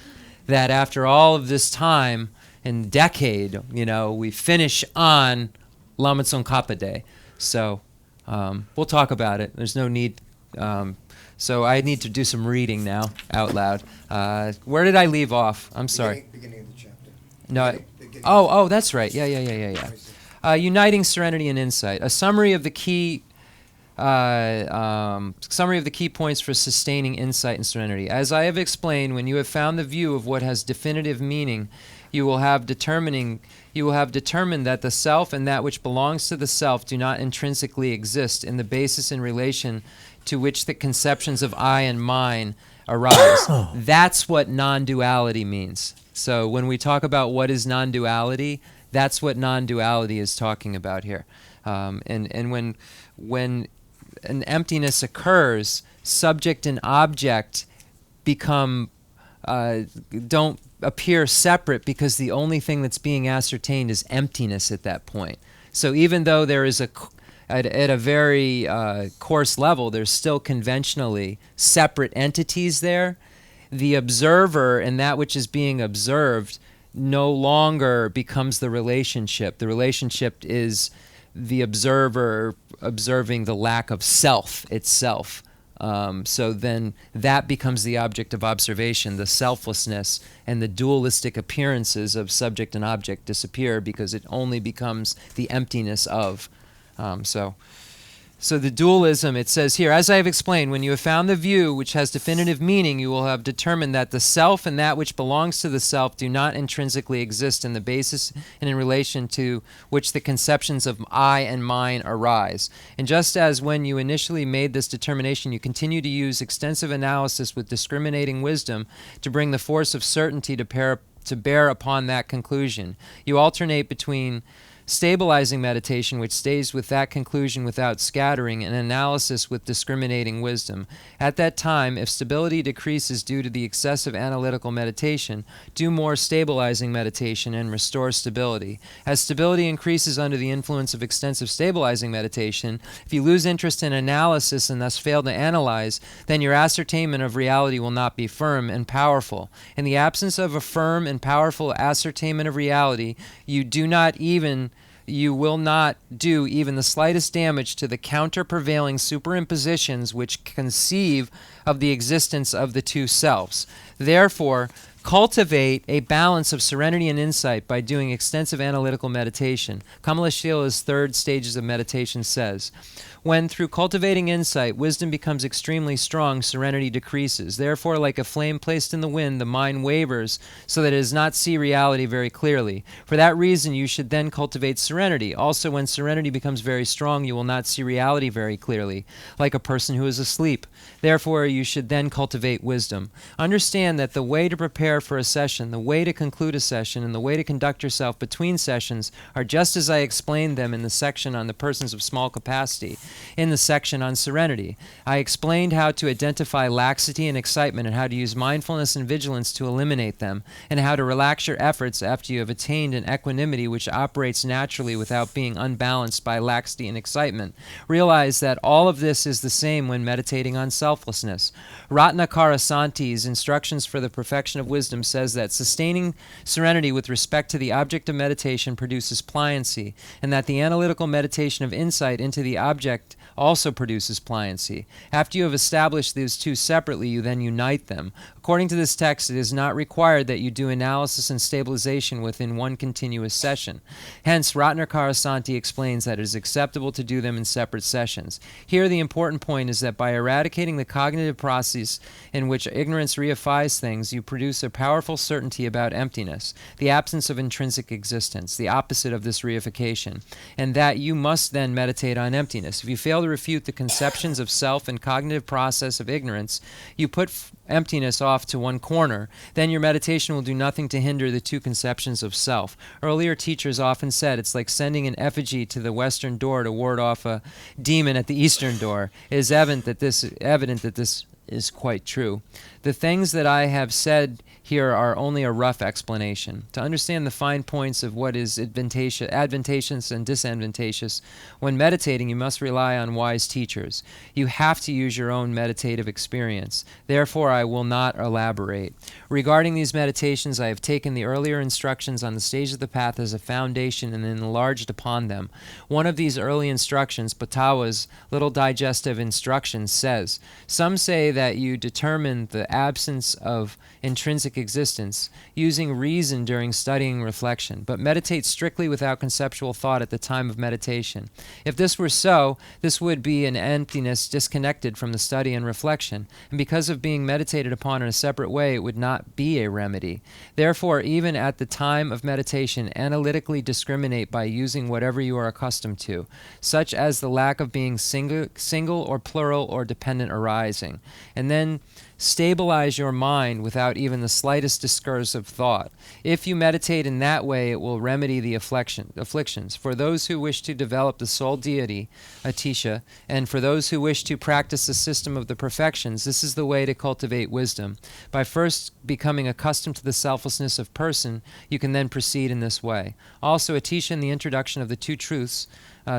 that after all of this time and decade, we finish on Lama Tsongkhapa Day. So we'll talk about it. There's no need. So I need to do some reading now out loud. Where did I leave off? I'm sorry. Beginning of the chapter. No. Oh, that's right. Yeah. Uniting serenity and insight. A summary of the key points for sustaining insight and serenity. As I have explained, when you have found the view of what has definitive meaning, you will have determined that the self and that which belongs to the self do not intrinsically exist in the basis in relation to which the conceptions of I and mine arise. That's what non-duality means. So when we talk about what is non-duality, that's what non-duality is talking about here. And when an emptiness occurs, subject and object don't appear separate, because the only thing that's being ascertained is emptiness at that point. So even though there is at a very coarse level, there's still conventionally separate entities there, the observer and that which is being observed no longer becomes the relationship. The relationship is the observer observing the lack of self itself. So then that becomes the object of observation. The selflessness and the dualistic appearances of subject and object disappear, because it only becomes the emptiness of. So the dualism, it says here, as I have explained, when you have found the view which has definitive meaning, you will have determined that the self and that which belongs to the self do not intrinsically exist in the basis and in relation to which the conceptions of I and mine arise. And just as when you initially made this determination, you continue to use extensive analysis with discriminating wisdom to bring the force of certainty to bear upon that conclusion. You alternate between stabilizing meditation, which stays with that conclusion without scattering, and analysis with discriminating wisdom. At that time, if stability decreases due to the excessive analytical meditation, do more stabilizing meditation and restore stability. As stability increases under the influence of extensive stabilizing meditation, if you lose interest in analysis and thus fail to analyze, then your ascertainment of reality will not be firm and powerful. In the absence of a firm and powerful ascertainment of reality, you will not do even the slightest damage to the counter-prevailing superimpositions which conceive of the existence of the two selves. Therefore, cultivate a balance of serenity and insight by doing extensive analytical meditation. Kamalashila's third stages of meditation says, when through cultivating insight, wisdom becomes extremely strong, serenity decreases. Therefore, like a flame placed in the wind, the mind wavers so that it does not see reality very clearly. For that reason, you should then cultivate serenity. Also, when serenity becomes very strong, you will not see reality very clearly, like a person who is asleep. Therefore, you should then cultivate wisdom. Understand that the way to prepare for a session, the way to conclude a session, and the way to conduct yourself between sessions are just as I explained them in the section on the persons of small capacity. In the section on serenity, I explained how to identify laxity and excitement, and how to use mindfulness and vigilance to eliminate them, and how to relax your efforts after you have attained an equanimity which operates naturally without being unbalanced by laxity and excitement. Realize that all of this is the same when meditating on selflessness. Ratnakara Santi's Instructions for the Perfection of Wisdom says that sustaining serenity with respect to the object of meditation produces pliancy, and that the analytical meditation of insight into the object also produces pliancy. After you have established these two separately, you then unite them. According to this text, it is not required that you do analysis and stabilization within one continuous session. Hence, Ratnakara Santi explains that it is acceptable to do them in separate sessions. Here, the important point is that by eradicating the cognitive process in which ignorance reifies things, you produce a powerful certainty about emptiness, the absence of intrinsic existence, the opposite of this reification, and that you must then meditate on emptiness. If you fail to refute the conceptions of self and cognitive process of ignorance, you put emptiness off to one corner, then your meditation will do nothing to hinder the two conceptions of self. Earlier teachers often said it's like sending an effigy to the western door to ward off a demon at the eastern door. It is evident that this is quite true. The things that I have said here are only a rough explanation. To understand the fine points of what is advantageous and disadvantageous when meditating, you must rely on wise teachers. You have to use your own meditative experience. Therefore, I will not elaborate. Regarding these meditations, I have taken the earlier instructions on the stage of the path as a foundation and enlarged upon them. One of these early instructions, Patawa's Little Digestive Instructions, says, some say that you determine the absence of intrinsic existence using reason during studying reflection, but meditate strictly without conceptual thought at the time of meditation. If this were so, this would be an emptiness disconnected from the study and reflection, and because of being meditated upon in a separate way, it would not be a remedy. Therefore, even at the time of meditation, analytically discriminate by using whatever you are accustomed to, such as the lack of being single or plural or dependent arising, and then stabilize your mind without even the slightest discursive thought. If you meditate in that way, it will remedy the afflictions. For those who wish to develop the sole deity, Atisha, and for those who wish to practice the system of the perfections, this is the way to cultivate wisdom. By first becoming accustomed to the selflessness of person, you can then proceed in this way. Also, Atisha, in the introduction of the two truths,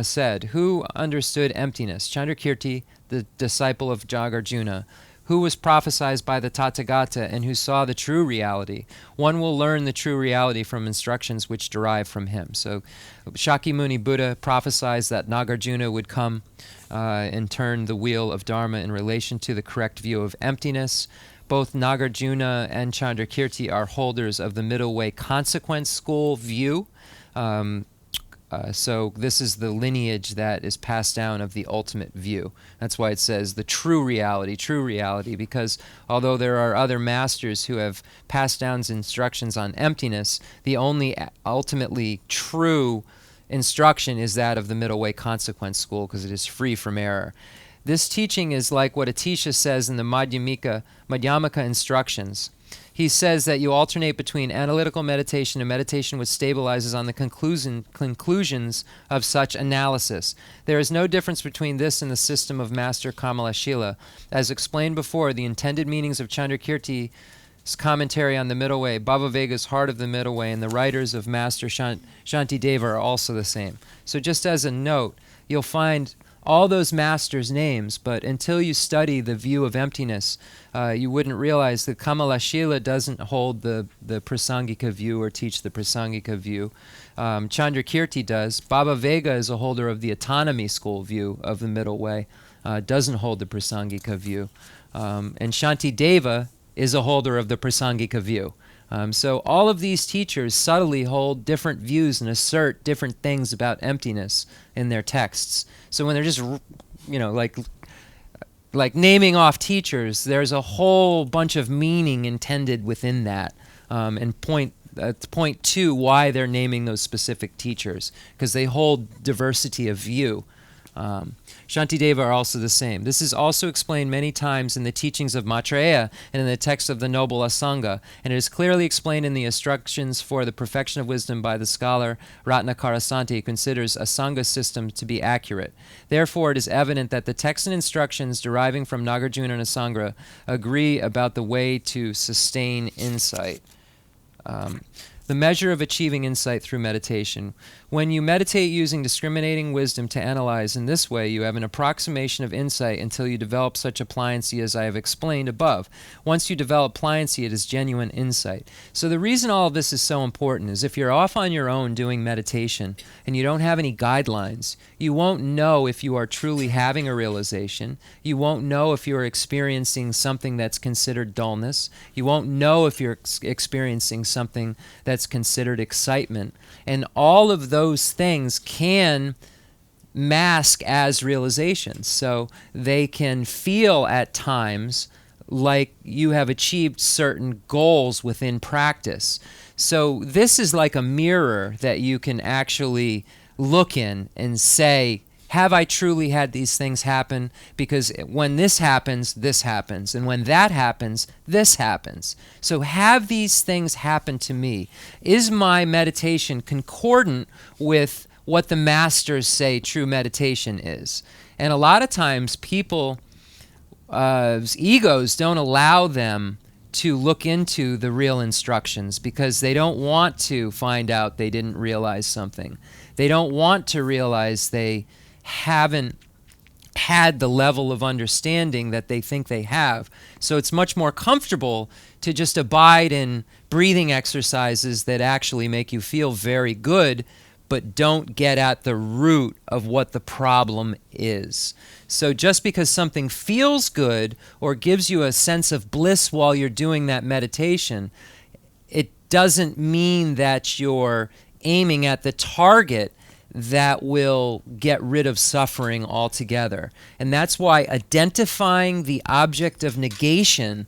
said, who understood emptiness? Chandrakirti, the disciple of Nagarjuna, who was prophesied by the Tathagata and who saw the true reality. One will learn the true reality from instructions which derive from him. So Shakyamuni Buddha prophesied that Nagarjuna would come and turn the wheel of Dharma in relation to the correct view of emptiness. Both Nagarjuna and Chandrakirti are holders of the middle way consequence school view. So this is the lineage that is passed down of the ultimate view. That's why it says the true reality, because although there are other masters who have passed down instructions on emptiness, the only ultimately true instruction is that of the middle way consequence school, because it is free from error. This teaching is like what Atisha says in the Madhyamaka instructions. He says that you alternate between analytical meditation and meditation which stabilizes on the conclusions of such analysis. There is no difference between this and the system of Master Kamalashila. As explained before, the intended meanings of Chandrakirti's commentary on the Middle Way, Bhavavega's Heart of the Middle Way, and the writers of Master Shantideva are also the same. So just as a note, you'll find all those masters' names, but until you study the view of emptiness, you wouldn't realize that Kamalashila doesn't hold the Prasangika view or teach the Prasangika view. Chandrakirti does. Bhavavega is a holder of the autonomy school view of the middle way, doesn't hold the Prasangika view. And Shantideva is a holder of the Prasangika view. So all of these teachers subtly hold different views and assert different things about emptiness in their texts. So when they're just, like naming off teachers, there's a whole bunch of meaning intended within that, and point to why they're naming those specific teachers, because they hold diversity of view. Shantideva are also the same. This is also explained many times in the teachings of Maitreya and in the text of the Noble Asanga, and it is clearly explained in the instructions for the perfection of wisdom by the scholar Ratnakarasanti, who considers Asanga system to be accurate. Therefore, it is evident that the text and instructions deriving from Nagarjuna and Asanga agree about the way to sustain insight. The measure of achieving insight through meditation. When you meditate using discriminating wisdom to analyze in this way, you have an approximation of insight until you develop such a pliancy as I have explained above. Once you develop pliancy, it is genuine insight. So the reason all of this is so important is if you're off on your own doing meditation and you don't have any guidelines, you won't know if you are truly having a realization. You won't know if you're experiencing something that's considered dullness. You won't know if you're experiencing something that's considered excitement. And all of those things can mask as realizations. So they can feel at times like you have achieved certain goals within practice. So this is like a mirror that you can actually look in and say, have I truly had these things happen? Because when this happens, and when that happens, this happens. So have these things happen to me? Is my meditation concordant with what the masters say true meditation is? And a lot of times people's egos don't allow them to look into the real instructions because they don't want to find out they didn't realize something. They don't want to realize they haven't had the level of understanding that they think they have. So it's much more comfortable to just abide in breathing exercises that actually make you feel very good, but don't get at the root of what the problem is. So just because something feels good or gives you a sense of bliss while you're doing that meditation, it doesn't mean that you're aiming at the target that will get rid of suffering altogether. And that's why identifying the object of negation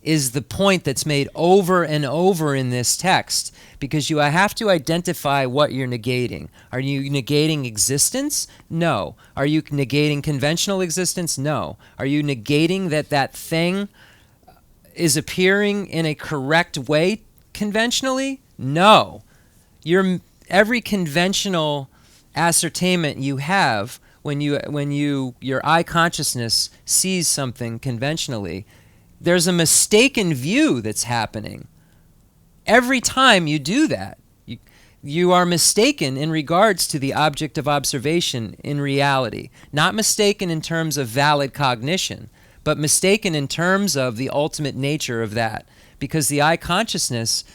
is the point that's made over and over in this text, because you have to identify what you're negating. Are you negating existence? No. Are you negating conventional existence? No. Are you negating that that thing is appearing in a correct way conventionally? No. Every conventional ascertainment you have when your eye consciousness sees something conventionally, there's a mistaken view that's happening. Every time you do that, you are mistaken in regards to the object of observation in reality. Not mistaken in terms of valid cognition, but mistaken in terms of the ultimate nature of that. Because the eye consciousness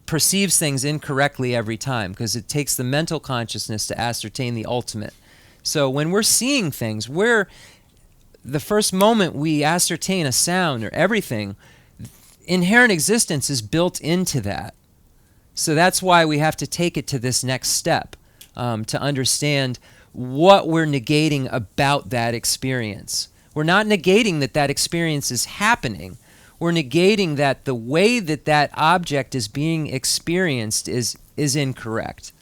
perceives things incorrectly every time, because it takes the mental consciousness to ascertain the ultimate. So when we're seeing things, the first moment we ascertain a sound or everything, inherent existence is built into that. So that's why we have to take it to this next step, to understand what we're negating about that experience. We're not negating that that experience is happening. We're negating that the way that that object is being experienced is incorrect.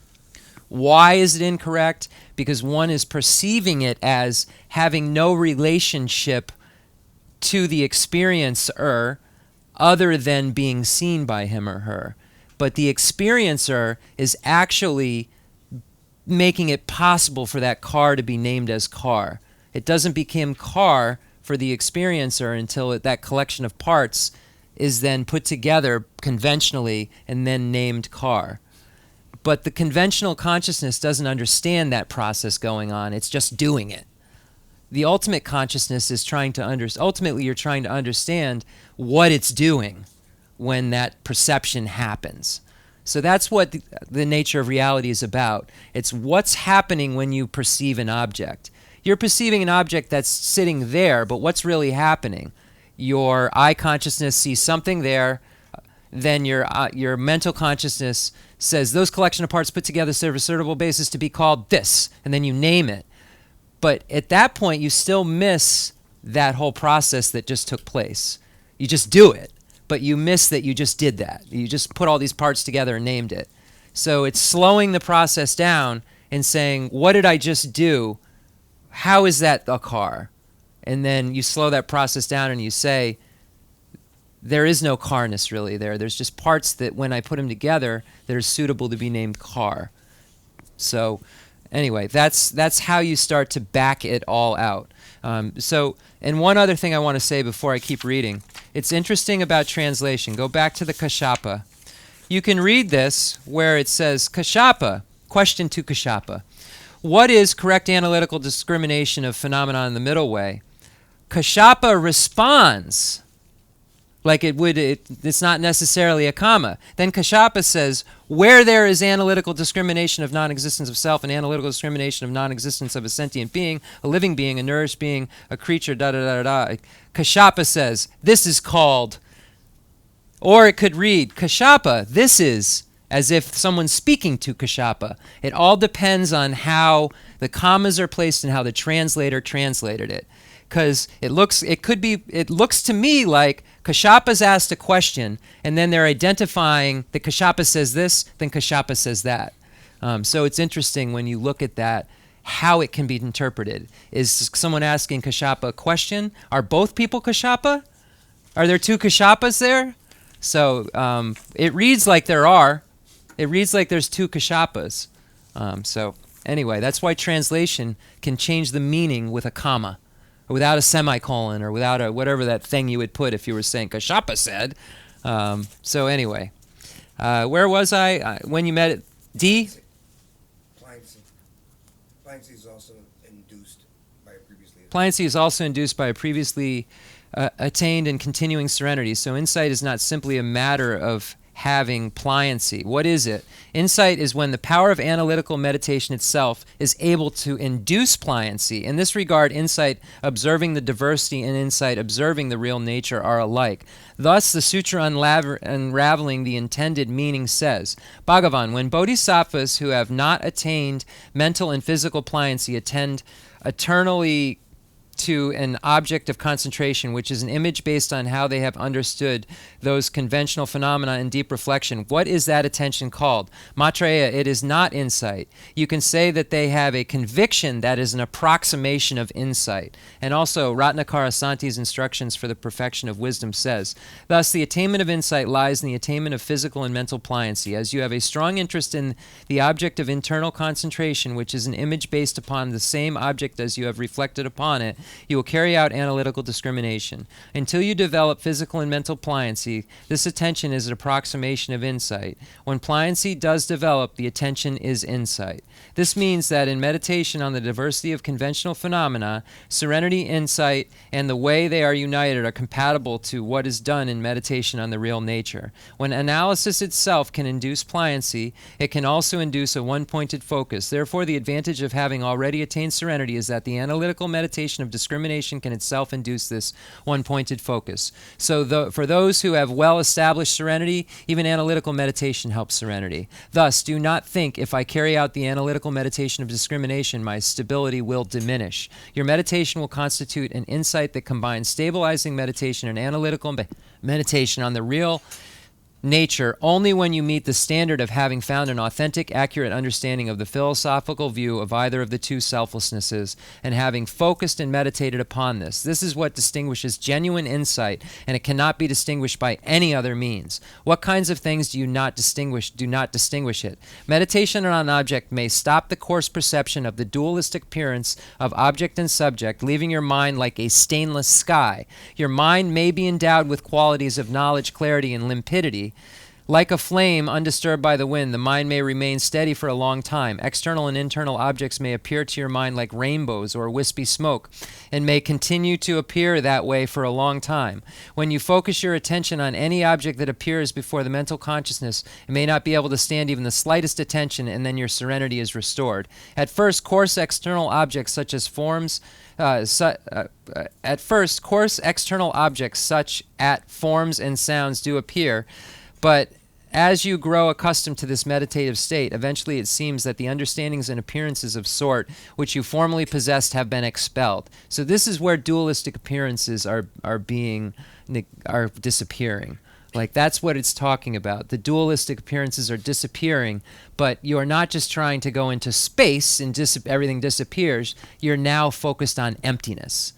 Why is it incorrect? Because one is perceiving it as having no relationship to the experiencer other than being seen by him or her. But the experiencer is actually making it possible for that car to be named as car. It doesn't become car for the experiencer until that collection of parts is then put together conventionally and then named car. But the conventional consciousness doesn't understand that process going on. It's just doing it. The ultimate consciousness is ultimately you're trying to understand what it's doing when that perception happens. So that's what the nature of reality is about. It's what's happening when you perceive an object. You're perceiving an object that's sitting there, but what's really happening? Your eye consciousness sees something there, then your mental consciousness says those collection of parts put together serve a suitable basis to be called this, and then you name it. But at that point, you still miss that whole process that just took place. You just do it, but you miss that you just did that. You just put all these parts together and named it. So it's slowing the process down and saying, what did I just do? How is that a car? And then you slow that process down and you say, there is no carness really there. There's just parts that when I put them together that are suitable to be named car. So anyway, that's how you start to back it all out. And one other thing I want to say before I keep reading. It's interesting about translation. Go back to the Kashapa. You can read this where it says, Kashapa, question to Kashapa. What is correct analytical discrimination of phenomena in the middle way? Kashapa responds like it's not necessarily a comma. Then Kashapa says, where there is analytical discrimination of non-existence of self and analytical discrimination of non-existence of a sentient being, a living being, a nourished being, a creature, da-da-da-da-da, Kashapa says, this is called, or it could read, Kashapa, this is, as if someone's speaking to Kashapa. It all depends on how the commas are placed and how the translator translated it. Because it looks to me like Kashapa's asked a question, and then they're identifying that Kashapa says this, then Kashapa says that. So it's interesting when you look at that, how it can be interpreted. Is someone asking Kashapa a question? Are both people Kashapa? Are there two Kashapas there? So it reads like there are. It reads like there's two Kashapas. So anyway, that's why translation can change the meaning with a comma, or without a semicolon, or without a whatever that thing you would put if you were saying Kashapa said. So anyway, where was I when you met it? D? Pliancy is also induced by a previously... Pliancy is also induced by a previously attained and continuing serenity. So insight is not simply a matter of having pliancy. What is it? Insight is when the power of analytical meditation itself is able to induce pliancy. In this regard, insight observing the diversity and insight observing the real nature are alike. Thus, the sutra unraveling the intended meaning says, Bhagavan, when bodhisattvas who have not attained mental and physical pliancy attend eternally to an object of concentration, which is an image based on how they have understood those conventional phenomena in deep reflection. What is that attention called? Maitreya, it is not insight. You can say that they have a conviction that is an approximation of insight. And also, Ratnakara Santi's instructions for the perfection of wisdom says, thus, the attainment of insight lies in the attainment of physical and mental pliancy. As you have a strong interest in the object of internal concentration, which is an image based upon the same object as you have reflected upon it, you will carry out analytical discrimination. Until you develop physical and mental pliancy, this attention is an approximation of insight. When pliancy does develop, the attention is insight. This means that in meditation on the diversity of conventional phenomena, serenity, insight, and the way they are united are compatible to what is done in meditation on the real nature. When analysis itself can induce pliancy, it can also induce a one-pointed focus. Therefore, the advantage of having already attained serenity is that the analytical meditation of discrimination can itself induce this one-pointed focus. So for those who have well-established serenity, even analytical meditation helps serenity. Thus, do not think if I carry out the analytical meditation of discrimination, my stability will diminish. Your meditation will constitute an insight that combines stabilizing meditation and analytical meditation on the real nature only when you meet the standard of having found an authentic, accurate understanding of the philosophical view of either of the two selflessnesses and having focused and meditated upon this. This is what distinguishes genuine insight, and it cannot be distinguished by any other means. What kinds of things do not distinguish it? Meditation on an object may stop the coarse perception of the dualistic appearance of object and subject, leaving your mind like a stainless sky. Your mind may be endowed with qualities of knowledge, clarity, and limpidity. Like a flame undisturbed by the wind, the mind may remain steady for a long time. External and internal objects may appear to your mind like rainbows or wispy smoke, and may continue to appear that way for a long time. When you focus your attention on any object that appears before the mental consciousness, it may not be able to stand even the slightest attention, and then your serenity is restored. At first, coarse external objects such as forms and sounds do appear, but as you grow accustomed to this meditative state, eventually it seems that the understandings and appearances of sort which you formerly possessed have been expelled. So this is where dualistic appearances are disappearing. Like, that's what it's talking about. The dualistic appearances are disappearing, but you are not just trying to go into space and everything disappears. You're now focused on emptiness.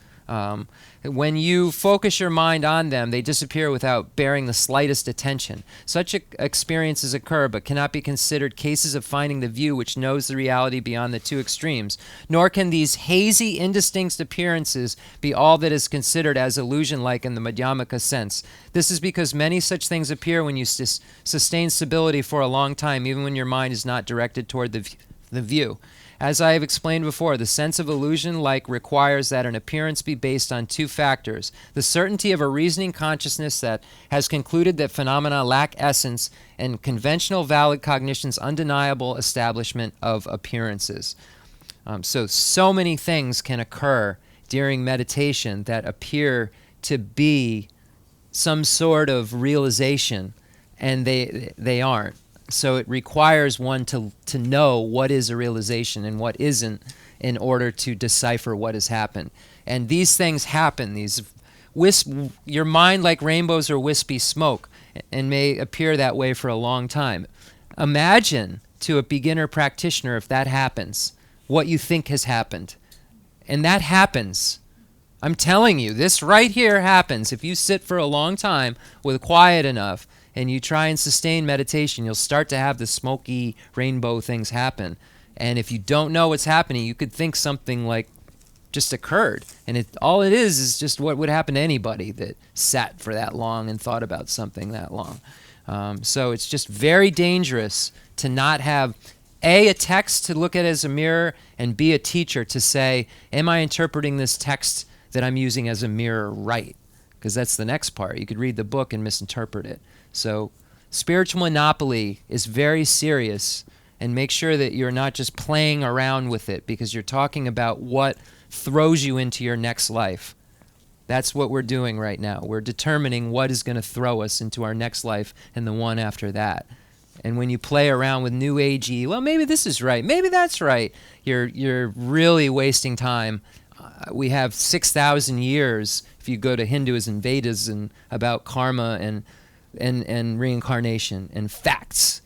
When you focus your mind on them, they disappear without bearing the slightest attention. Such experiences occur, but cannot be considered cases of finding the view which knows the reality beyond the two extremes. Nor can these hazy, indistinct appearances be all that is considered as illusion-like in the Madhyamaka sense. This is because many such things appear when you sustain stability for a long time, even when your mind is not directed toward the view. As I have explained before, the sense of illusion-like requires that an appearance be based on two factors: the certainty of a reasoning consciousness that has concluded that phenomena lack essence, and conventional valid cognition's undeniable establishment of appearances. So many things can occur during meditation that appear to be some sort of realization, and they aren't. So it requires one to know what is a realization and what isn't in order to decipher what has happened. And these things happen. Your mind, like rainbows or wispy smoke, and may appear that way for a long time. Imagine to a beginner practitioner, if that happens, what you think has happened. And that happens. I'm telling you, this right here happens. If you sit for a long time with quiet enough, and you try and sustain meditation, you'll start to have the smoky rainbow things happen. And if you don't know what's happening, you could think something like just occurred. And all it is just what would happen to anybody that sat for that long and thought about something that long. So it's just very dangerous to not have A, a text to look at as a mirror, and B, a teacher to say, am I interpreting this text that I'm using as a mirror right? Because that's the next part. You could read the book and misinterpret it. So Spiritual monopoly is very serious, and make sure that you're not just playing around with it, because you're talking about what throws you into your next life. That's what we're doing right now. We're determining what is going to throw us into our next life and the one after that. And when you play around with new agey, well, maybe this is right, maybe that's right, you're really wasting time. We have 6,000 years, if you go to Hinduism, Vedas, and about karma and reincarnation and facts.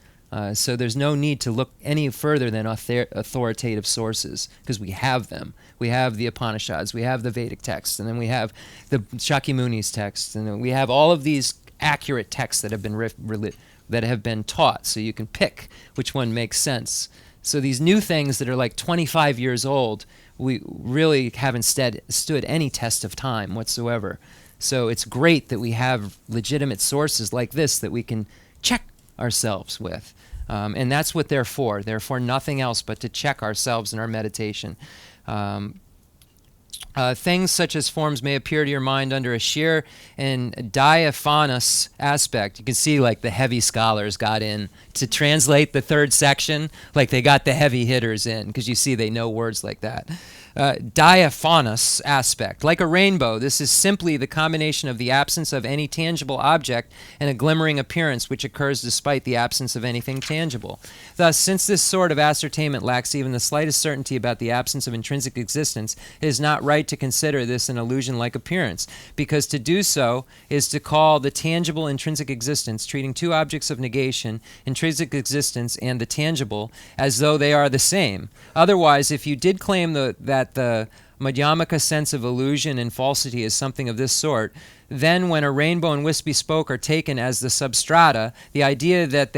So there's no need to look any further than authoritative sources, because we have them. We have the Upanishads, we have the Vedic texts, and then we have the Shakyamuni's texts, and then we have all of these accurate texts that have been taught, so you can pick which one makes sense. So these new things that are like 25 years old, we really haven't stood any test of time whatsoever. So it's great that we have legitimate sources like this that we can check ourselves with. And that's what they're for. They're for nothing else but to check ourselves in our meditation. Things such as forms may appear to your mind under a sheer and diaphanous aspect. You can see like the heavy scholars got in to translate the third section, like they got the heavy hitters in, because you see they know words like that. Diaphanous aspect. Like a rainbow, this is simply the combination of the absence of any tangible object and a glimmering appearance which occurs despite the absence of anything tangible. Thus, since this sort of ascertainment lacks even the slightest certainty about the absence of intrinsic existence, it is not right to consider this an illusion-like appearance, because to do so is to call the tangible intrinsic existence, treating two objects of negation, intrinsic existence and the tangible, as though they are the same. Otherwise, if you did claim that the Madhyamaka sense of illusion and falsity is something of this sort, then when a rainbow and wispy spoke are taken as the substrata, the idea that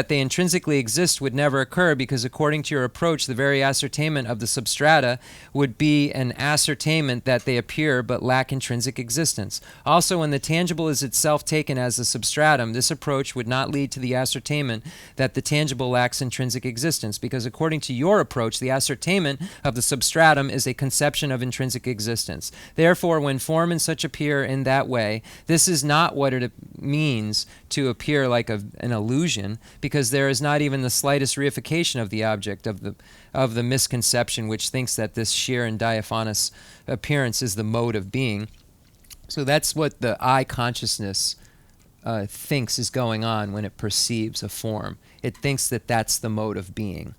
they intrinsically exist would never occur, because according to your approach, the very ascertainment of the substrata would be an ascertainment that they appear but lack intrinsic existence. Also, when the tangible is itself taken as the substratum, this approach would not lead to the ascertainment that the tangible lacks intrinsic existence, because according to your approach, the ascertainment of the substratum is a conception of intrinsic existence. Therefore, when form and such appear in that way, this is not what it means to appear like an illusion, because there is not even the slightest reification of the object of the misconception which thinks that this sheer and diaphanous appearance is the mode of being. So that's what the I consciousness thinks is going on when it perceives a form. It thinks that that's the mode of being.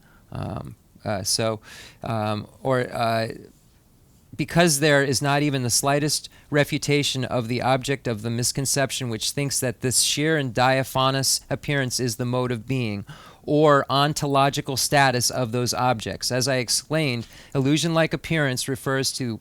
Because there is not even the slightest refutation of the object of the misconception which thinks that this sheer and diaphanous appearance is the mode of being, or ontological status of those objects. As I explained, illusion-like appearance refers to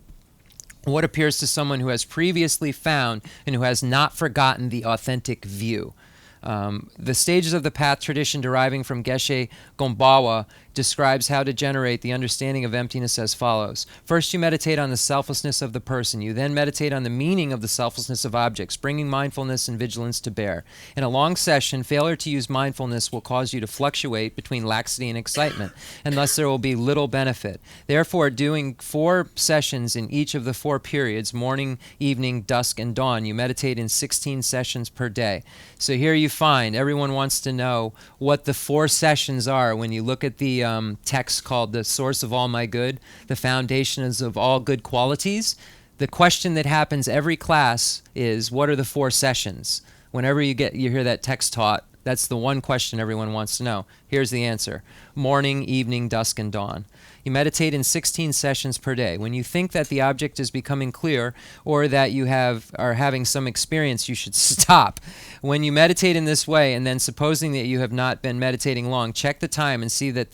what appears to someone who has previously found and who has not forgotten the authentic view. The stages of the path tradition deriving from Geshe Gombawa describes how to generate the understanding of emptiness as follows. First, you meditate on the selflessness of the person. You then meditate on the meaning of the selflessness of objects, bringing mindfulness and vigilance to bear. In a long session, failure to use mindfulness will cause you to fluctuate between laxity and excitement, and thus there will be little benefit. Therefore, doing 4 sessions in each of the 4 periods, morning, evening, dusk, and dawn, you meditate in 16 sessions per day. So here you find, everyone wants to know what the 4 sessions are when you look at the text called The Source of All My Good, the Foundations of All Good Qualities. The question that happens every class is, what are the 4 sessions? Whenever you hear that text taught, that's the one question everyone wants to know. Here's the answer. Morning, evening, dusk, and dawn. You meditate in 16 sessions per day. When you think that the object is becoming clear or that you are having some experience, you should stop. When you meditate in this way, and then supposing that you have not been meditating long, check the time and see that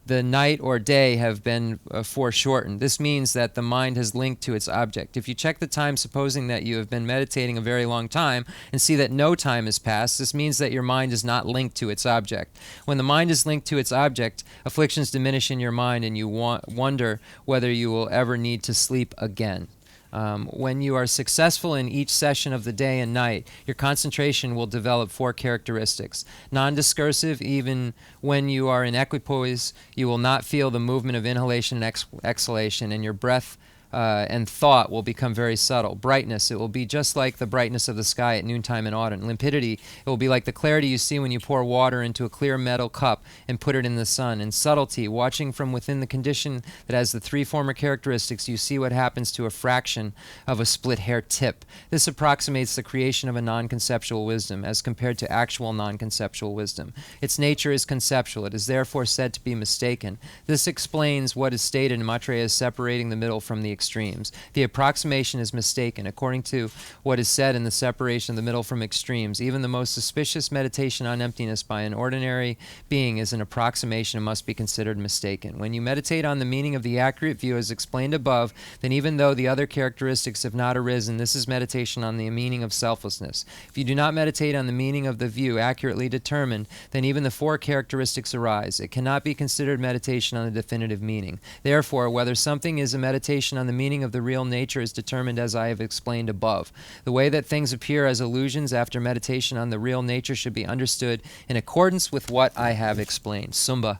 the night or day have been foreshortened. This means that the mind has linked to its object. If you check the time supposing that you have been meditating a very long time and see that no time has passed, this means that your mind is not linked to its object. When the mind is linked to its object, afflictions diminish in your mind and you wonder whether you will ever need to sleep again. When you are successful in each session of the day and night, your concentration will develop 4 characteristics. Non-discursive, even when you are in equipoise, you will not feel the movement of inhalation and exhalation, and your breath and thought will become very subtle. Brightness, it will be just like the brightness of the sky at noontime in autumn. Limpidity, it will be like the clarity you see when you pour water into a clear metal cup and put it in the sun. And subtlety, watching from within the condition that has the three former characteristics, you see what happens to a fraction of a split hair tip. This approximates the creation of a non-conceptual wisdom as compared to actual non-conceptual wisdom. Its nature is conceptual. It is therefore said to be mistaken. This explains what is stated in Maitreya as separating the middle from the extremes. The approximation is mistaken. According to what is said in the separation of the middle from extremes, even the most suspicious meditation on emptiness by an ordinary being is an approximation and must be considered mistaken. When you meditate on the meaning of the accurate view as explained above, then even though the other characteristics have not arisen, this is meditation on the meaning of selflessness. If you do not meditate on the meaning of the view accurately determined, then even the four characteristics arise. It cannot be considered meditation on the definitive meaning. Therefore, whether something is a meditation on the meaning of the real nature is determined as I have explained above. The way that things appear as illusions after meditation on the real nature should be understood in accordance with what I have explained. Sumba.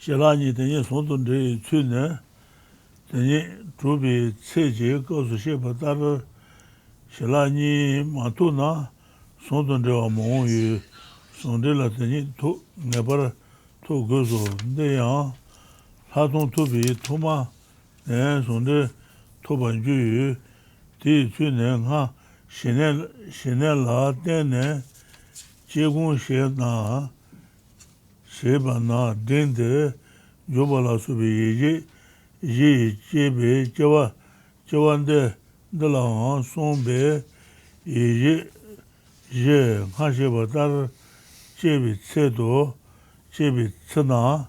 Shelani tenye sondon de tsune tenye trubi tseje gozu sheba dar Shelani matuna sondon de amon yu sonde la tenye to nebar to gozu de ya hadon tobi toma sonde toban ju di tsune ha shenel la tene jegun she na Sheba na dende yobala subi ye jebe jawande de la sombe ye ha sheba dar jebe tsedo jebe tsena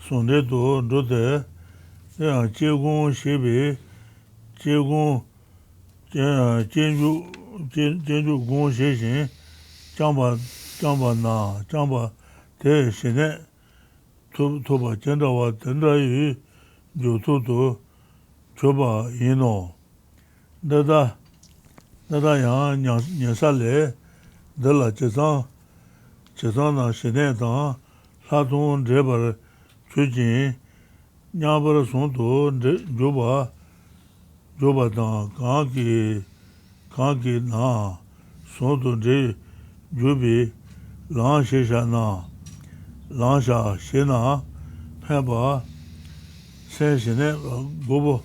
sonde do rode ya jegun shebe jegun jenju gon sheshin jamba 대 신에 토바 전다와 전다유 요토도 줘봐 이노 나다야 냐살레 들라 제상나 신에다 사돈 제벌 주진 냐벌 손도 줘봐다 가기 나 손도 제 주비 랑셰샤나 Lansha, Shena, Peba, Sensine, Gobo,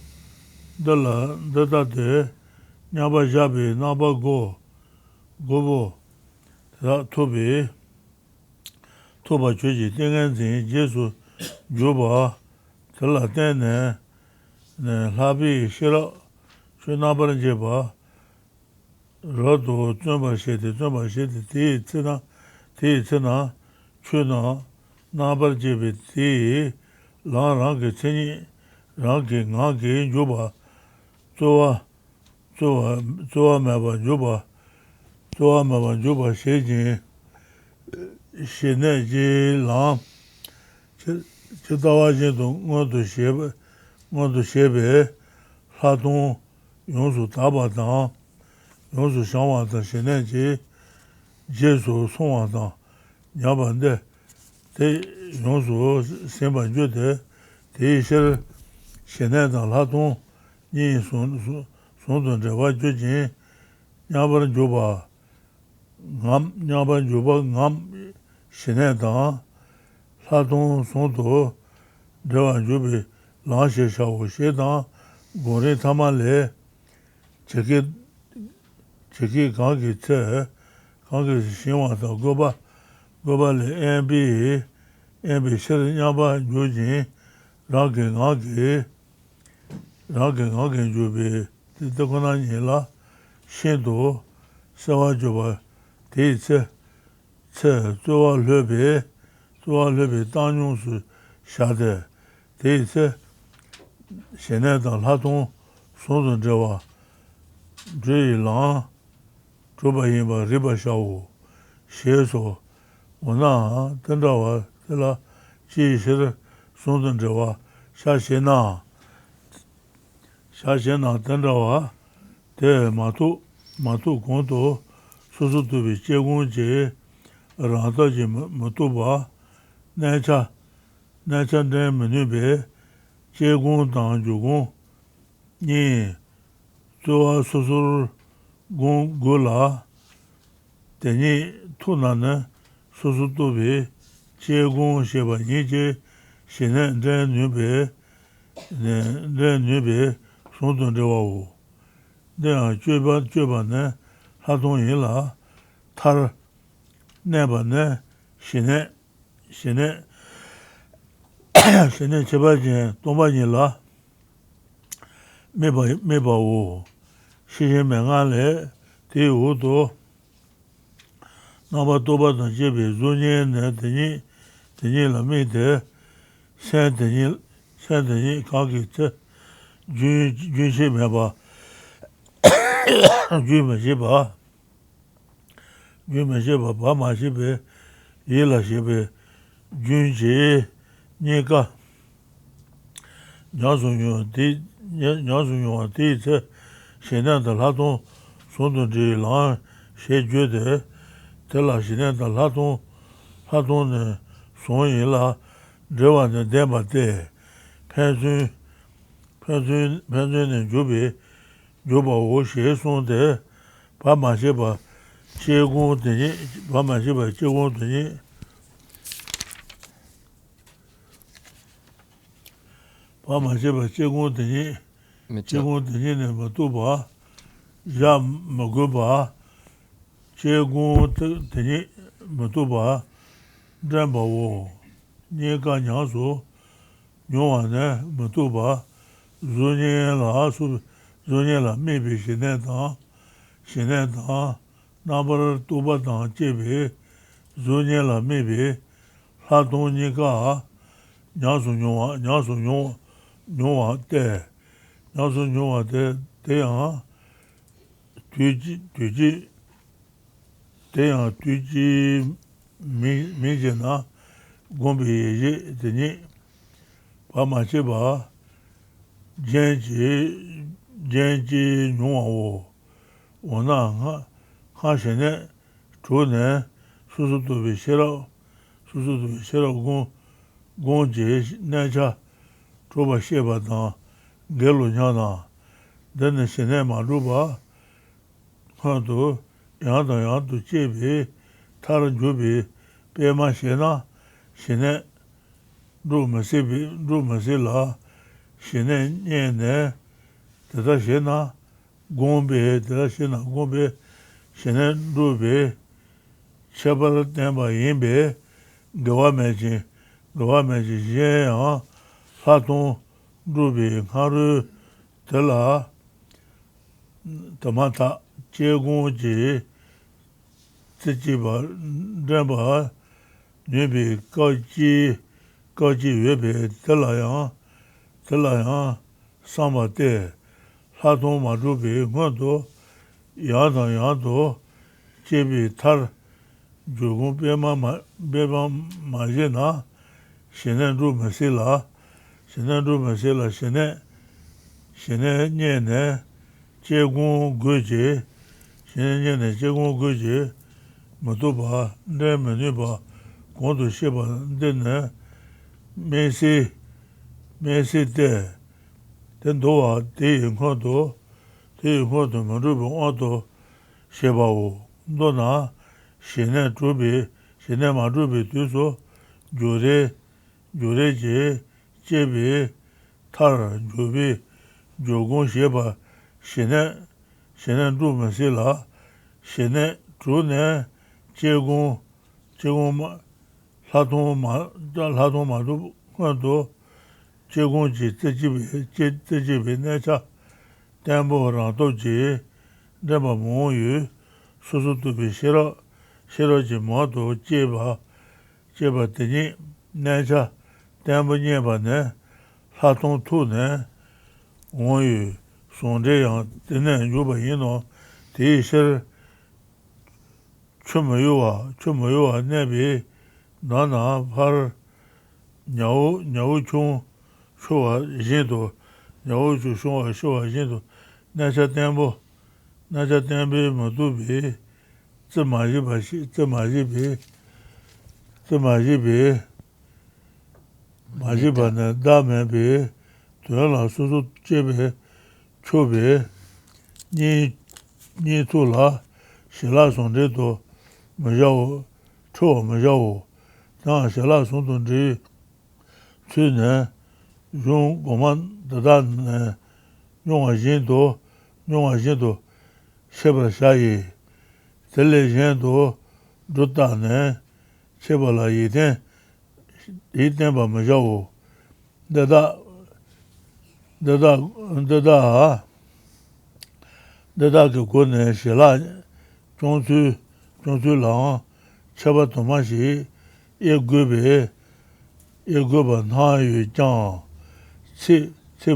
Della, Dada, Nyaba Jabi, Naba Gobo, Tobi, Toba Chuji, Tengenzin, Jesu, Juba, Tela Tene, Labi, Shira, Shunabar Jeba, Rodo, Jumba Sheti, Tina, Chuna, Nabar Jibi, Ti, La Rangi, Tini, Rangi, Nangi, Juba, Zoa Maba Juba, Shejin, Shene, Ji, Lam, Chitawa Jindu, Ngodu Shebe, Hatung, Yonsu Tabatan, Yonsu Shawatan, Shene, Ji, Jesu, Songwatan, Nyabande, te yonsu senpa jute, te ishir shenedan latung, nyi sondun rewa jujin, nyabar juba ngam shenedan, latung sondu rewa jubi langshe shawu shedan, gori tamale, cheki kanki tse, kanki shinwata Gobali MB shir nyaba jujin, rangi jubi, tikona nila, shindu, sawa juba, ti tse, zuwa lebi, tanyung su shade, ti tse, shenedan latung, sondun jawa, zui lang, juba yinba riba shawu, sheso, Ona tendawa tela chi shir sondun jawa shashena tendawa te matu konto susu tubi chegun je ranta ji matuba necha nacha de menu be che gon dang ju gon ni zo so so gon go la teni tu na ne so so to be che gon she ba ni je she ne de nu be de nu be son don de wa wo de a jue ba ne ha dong yin la tar ne ba ne she ne she ne che ba je dong ba ni la me ba wo shi je me nga le te wo do na ba do ba da je be zo ni ne teni la me de sen teni ka ki te ju shi me ba ju me shi ba ba ma shi be ye la shi be ju shi ni ka nya su yo ti te she ne da la dong son dong ji lang she ju de te la she ne da la dong ne son yi la zhe wa ne de ma de pen zun ne ju bi ju ba wo she son de ba ma she ba che gong de ni ba ma she ba che gong de ni ba ma she ba che gong de ni che gong de ni ne ma tu ba ya ma go ba che gong de ni ma tu ba zhen ba wo ni ga nyang su nyong wa ne ma tu ba zu ni la mi bi shi ne dang na ba ra tu ba dang che bi zu ni la mi bi la dong ni ga nyang su nyong wa de de yang tu ji mi je na gong bi ye de ni ba ma che ba jian ji nyong wa wo wo na ha she ne zhu ne su su du bi xie lao gong ji na cha zhu ba xie ba dang ge lu nya na de ne she ne ma zhu ba ha du yang du jie bi ta ren ju bi pe ma xie na she ne zhu ma se la she ne nie ne de da xie na gong bi she ne zhu bi che ba de ten ba yin bi ge wa me ji xie yang la dong zhu bi nga ru de la de ma ta che gong ji zi ji ba zhen ba nu bi gao ji yue bi de la yang sang ba de la dong ma zhu bi ngon do yang do che bi tar ju gong be ma je na she ne zhu ma se la she ne nie ne che gong gu ji ma tu ba ne me nu ba gong du she ba de ne me se de den do wa de yin kong do ma zhu bi wa do she ba wo do na she ne ma zhu bi du so ju re ji che bi tar ju bi ju gong she ba she ne zhu ma se la she ne zhu ne che gong ma la dong ma zhu kong do che gong ji zi ji bi ne cha ten bo rang do ji de ba mo yu su su tu bi she ra ji ma do che ba de ni ne cha ten bo nye ba ne la dong tu ne wong yu song zhe yang de ne yu ba yin no de shi chu me yu wa ne bi na par nyao chung shu wa yin do nyao chu shu wa yin do na cha ten bi ma du bi zi ma ji bi 마지바네 다메비 도라 소소 제베 초베 니 토라 실라송데도 머자오 초 머자오 나 실라송도지 최네 용 고만 다단 용아진도 셰바샤이 텔레젠도 도다네 셰발라이데 이때 봐머자오 다다 그 고네 실라 종주랑 셔바 도마시 예고바 나유장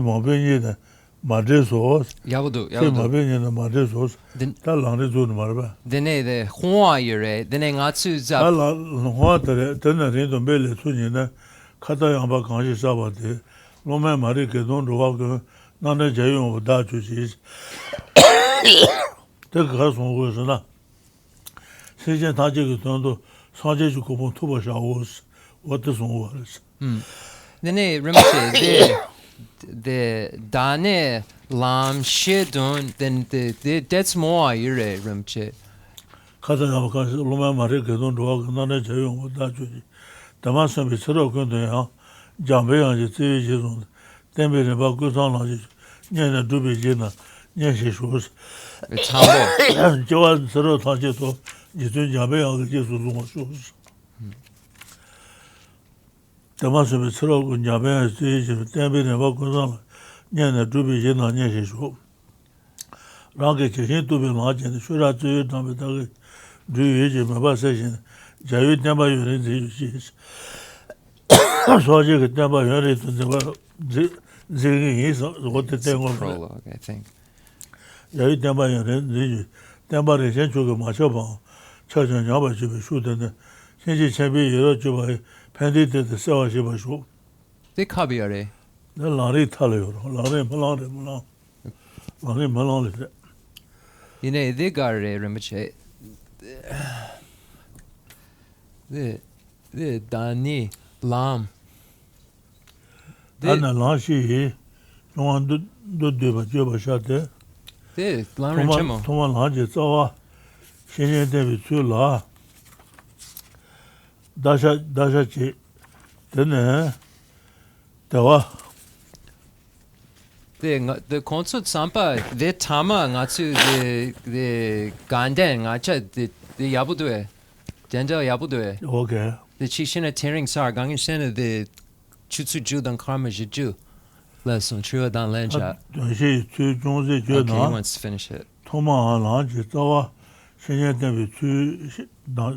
마베니데 마데소스 야부도 마베니데 마데소스 달랑데 존 말바 dene de hoa yure dene ngatsu za 달라 호아데 데네도 멜레 수니네 카다양바 강시 사바데 로메 마리케 돈 로바고 나네 제용 다 주시 데가 송고스나 세제 다지고 돈도 사제주 고봉 투버샤오스 어떤 송고스 dene rimche de dane lam shedun then the that's more yure rimche 카다양바 로메 마리케 돈 로바고 나네 제용 다 주시 다마스비 서로 근데요 장배양지 제제송 템베르 바꾸상라지 녀네 두비지나 녀시쇼스 tambo 저와 서로 다지도 이제 장배양지 제수송 쇼스 다마스비 서로 장배양지 제제 템베르 바꾸상 녀네 두비지나 녀시쇼 라게 제신 두비 마제는 쇼라즈 담베다게 두예제 마바세신 자유 템바유는 제시 소지 그때 봐 열이 또 제기 있어 그때 된거 prologue I think 여기 때봐 열이 때바를 전쪽에 맞춰 봐 처전 야바 집에 슈던데 현지 채비 여러 집 팬디들 세워시 봐쇼 de kabiyare 나 라리 탈어요 라리 말라래 yine de gare rimche de dani lam 나는 라시 용안도 도대바 줘봐샤데 de lamrim chemo 도만 하지 싸와 신의 대비 줄라 다샤지 되네 대와 the concert sampa de tama ngatsu de ganden ngacha de yabudoe denja yabudoe 오케이 the chishina tearing sar gangin shena de chutsu ju dan karma ju lesson true dan lenja 도시 최종제 okay he 줘나 wants to finish it 토마하나지 싸와 신의 대비 주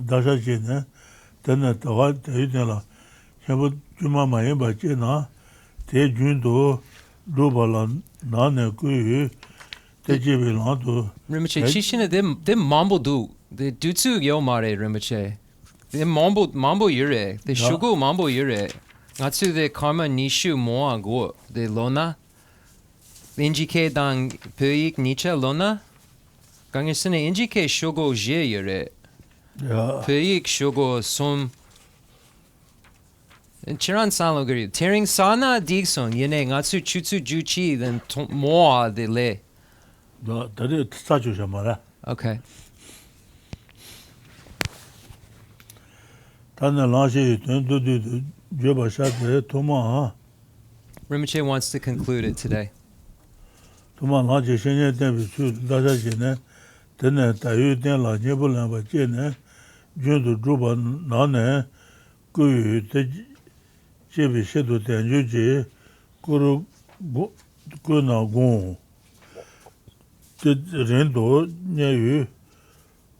다샤지네 되네 대와 되잖아 해보 주마마에 받지나 대준도 로발라 나네 그 대집이라도 rimche chishina de mambo do the dutsu yo mare rimche the mambo yure the shugo mambo yure ngatsu de karma nishu moa go de lona injike dan peik nicha lona gangin sene injike shugo je yure 야 peik shugo sum in chiran salogari tearing sana digson yene ngatsu chutsu juchi then moa de le 너 다리 싸주셔 말아 okay 단나 라시 돈도도 줘봐샤데 토마 Rinpoche wants to conclude it today. 토마 라지 신의 대비 주 다샤지네 되네 다유된 라제불나 바제네 준도 주바 나네 그 제비 셰도 된주지 그루 그나고 렌도 녀유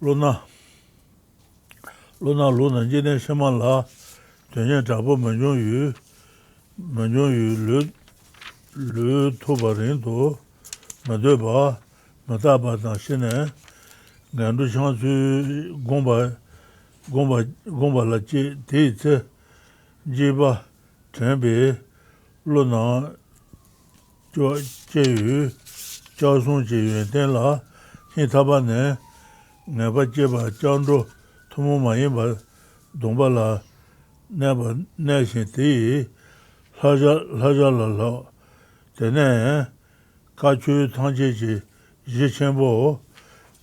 로나 제네 셔말라 전혀 잡어 만용유 르 토바렌도 마데바 마다바다 신네 간도 샹수 곰바라지 데이트 지바 전비 로나 저 제유 자송제유된라 신타바네 네바제바 장도 토모마이바 동발라 네바 내신티 라자라라 되네 가추 탄제지 이제 첨보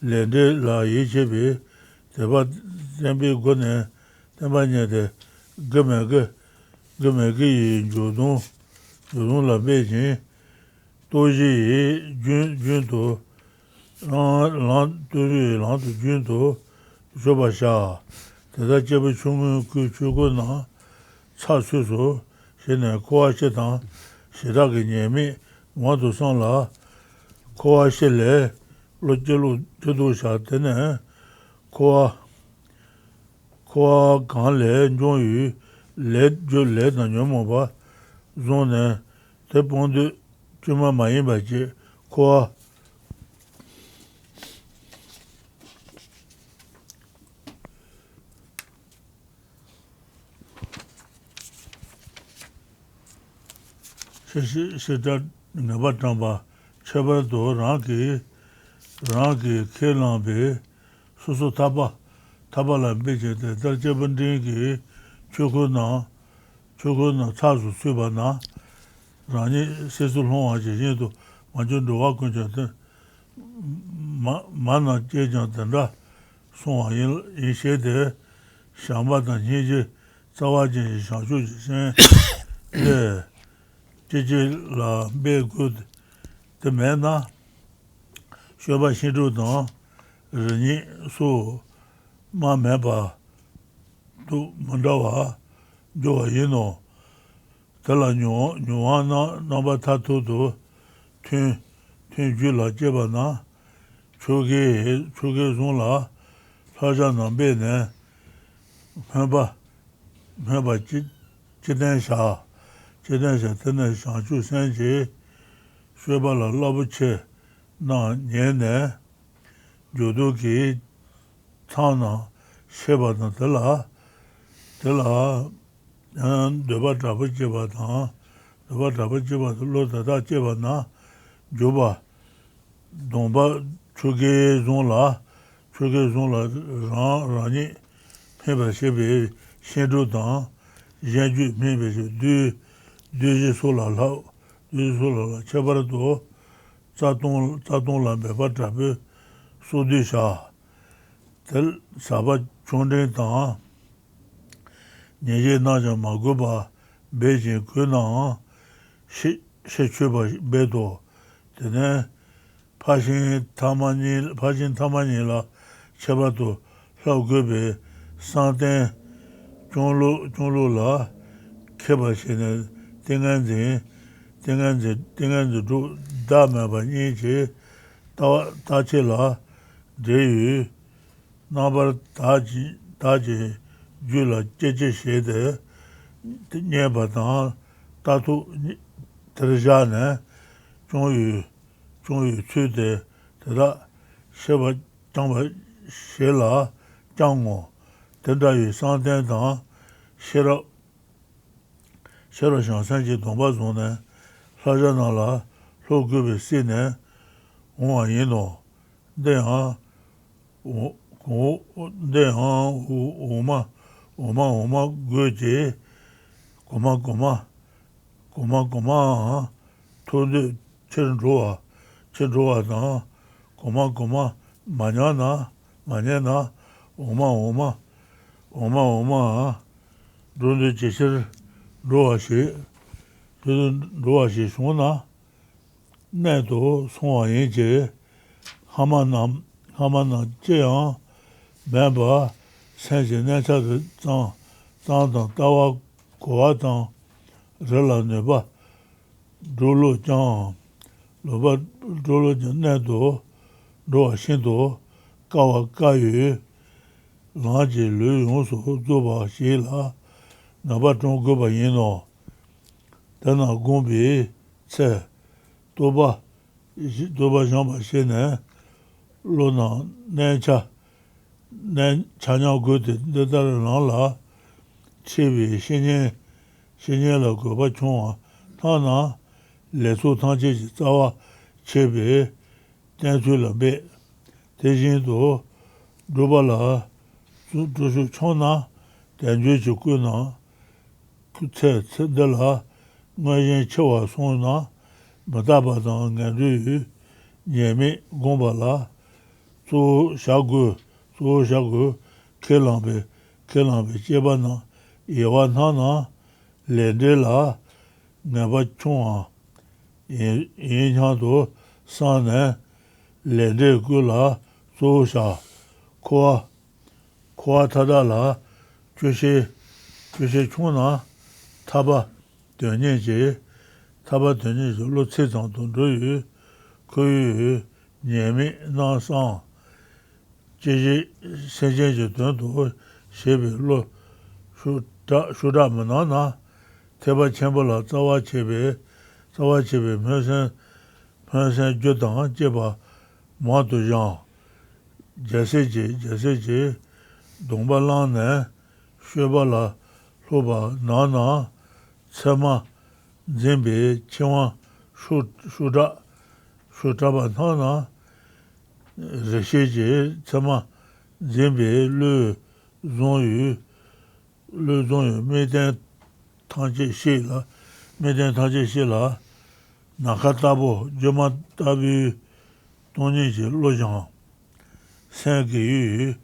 렌데 라 예제비 대바 zembi gone temanyade gemege jodon la beijing doji junto lan junto jobasha da jebe chung ku chugo na cha suso shene kwa chedan shira ge nyemi wa do san la kwa shele lo jelo jodo sha tene kwa quand les gens eu les dans le monde zone dépend de tu m'as maillé baché quoi c'est n'a pas tant bas chabar do rangi kelambe so 타발라 베제데 달제번딩기 초고나 차수 수바나 라니 세술홍아지 얘도 완전 로와 근처데 마나 제정된다 송아일 이셰데 샤마다 니제 자와진 샤주진 네 제제라 베굿 데메나 쇼바신도도 르니 소 마메바 또 만다와 조이노 달라뇨 뇨하나 나바타토도 튼줄라 제바나 초게 존라 사자나 베네 마바 지den샤 때는 샤주 산지 쇠발라 라부체 나 년에 조도기 타나 쉐바나 달라 데바 잡지바다 로다다 제바나 조바 동바 초게 존라 라니 페바셰베 셰도다 제주 메베 두 솔라라 차바도 자동람베 바트라베 소디샤 tel saba chonde ta neje na ja magoba beje kuna shecheba bedo tene pajin tamani la chabato laugobe santen chonlo la keba shene tenganze do dama ba niche ta chela deyu 나버 다지 줄라 제제셰데 녀바다 다투 드르자네 종유 최대 대다 셔바 장바 셰라 장모 대다유 상대다 셔러 상산지 동바존네 사자나라 로그베 시네 오아예노 대하 오마 고제 고마 토데 첸로아나 고마 마냐나 오마 돈데 제셔 로아시 소나 내도 송아예제 하마나 제야 매바 생전에서도 장당 다와 고아당 relane dolo jan loba dolo jan do do shindo kawa kayu laje le yonso do ba shila na ba ton go ba yino dana gombe tse do ba jan ba shene lona necha nen chanya go de da la chebi 신년 거 봐줘. 타나 레소 탄지 자와 체베 대줄베 대진도 로발라 주주 초나 대주 주구나 그체 츤들라 Ngayen Chewa Sona, Madabadang Gandu, Niemi Gombala, Zo Shagu, Kelambe, Jebana, Iwanana, Lendela, Nabachua, Inyado, Sana, Lende Gula, Zosha, Kwa Tadala, Jushe Chuna, Taba, Dönyeji, Lo Tsezang Dondru, Kuyu, Niemi, Nansan, Jeji, Senjenji Dondo, Shebe, Lo, Shudamanana, Teba Chembola, Zawa Chebe, Mönsen Jodang, Jeba, Matu Yang, Jeseji, Dongba Langne, Shubala, Loba, Nana, Tsema, Zembe, Chiwa, Shutaba Nana, Resheji, Tsema, Zembe, Le Zonyu, Meden Tanje Shila, Nakatabo, Joma Tabi, Toniji, Lojan, Sengi,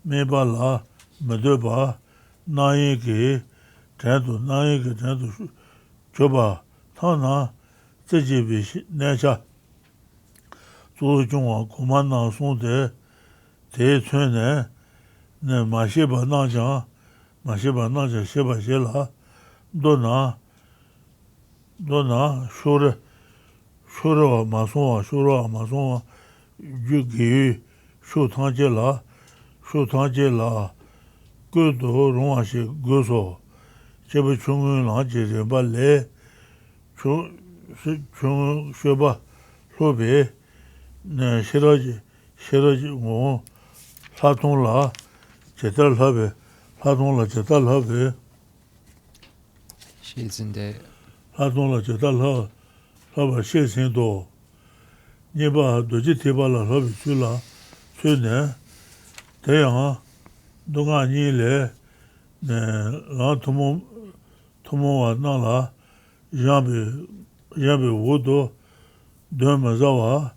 Mebala, Medeba, Nayiki, Tentu, Choba, Tana, Tsejibi, Nesha, Zujunga, Kumana, Sonde, Te Tsune, Ne Mashiba Naja, Sheba Shela, Dona, Shura Masonwa, Yugi, Shutangela, Gudo, Romashi, Guso, Cheba Chungun, Jeba Le, Chung Sheba, Lobe, Shiraji, Satonla, Chetal Habe, Shizende. Satonla, Chetal Habe, Shesindo, Niba, Doji Tibala, Habe, Chula, Chune, Tayang, Donga Nile, Lan Tomo Nala, Jambi Wudo, Demazawa,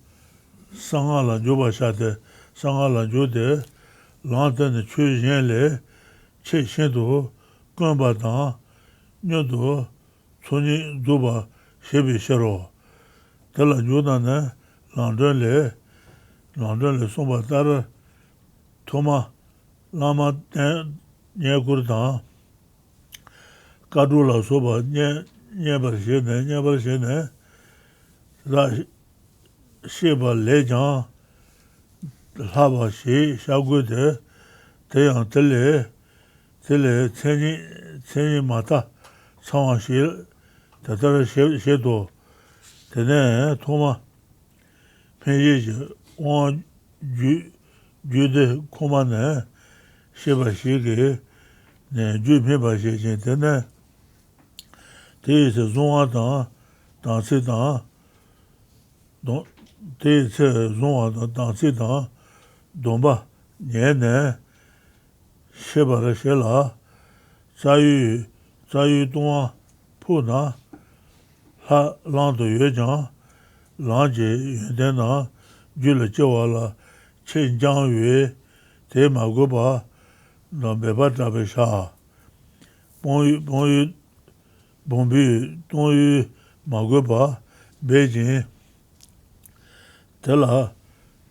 Sangala Juba Shate, Sangala Jude, Lantan Chu Jenle, Che Shendo, Gambatan, Nyodo, Soni Duba, Shebi Shero, Tela Judane, Landele, Sombatar, Toma, Lama Nyagurdan, Kadula Soba, Nyabarshene, Sheba Lejan, Lava Shagude, Tayang Tseni Mata, Sawashi, Tatara Shedo, Tene, Toma, Penji, Wan Jude Komane, Sheba Shige, Ju Pemba Shige, Tene, Te se zonwa dan se dan, te se zonwa dan se dan, donba, nye, sheba la shela, zayu donwa pu na, la lang do yue jang, lang je yun den na, ju le jewa la, chen jang yue, te ma gu ba, dan beba trabe sha, Bombi, Tonyu, Magoba, Beijing, Tela,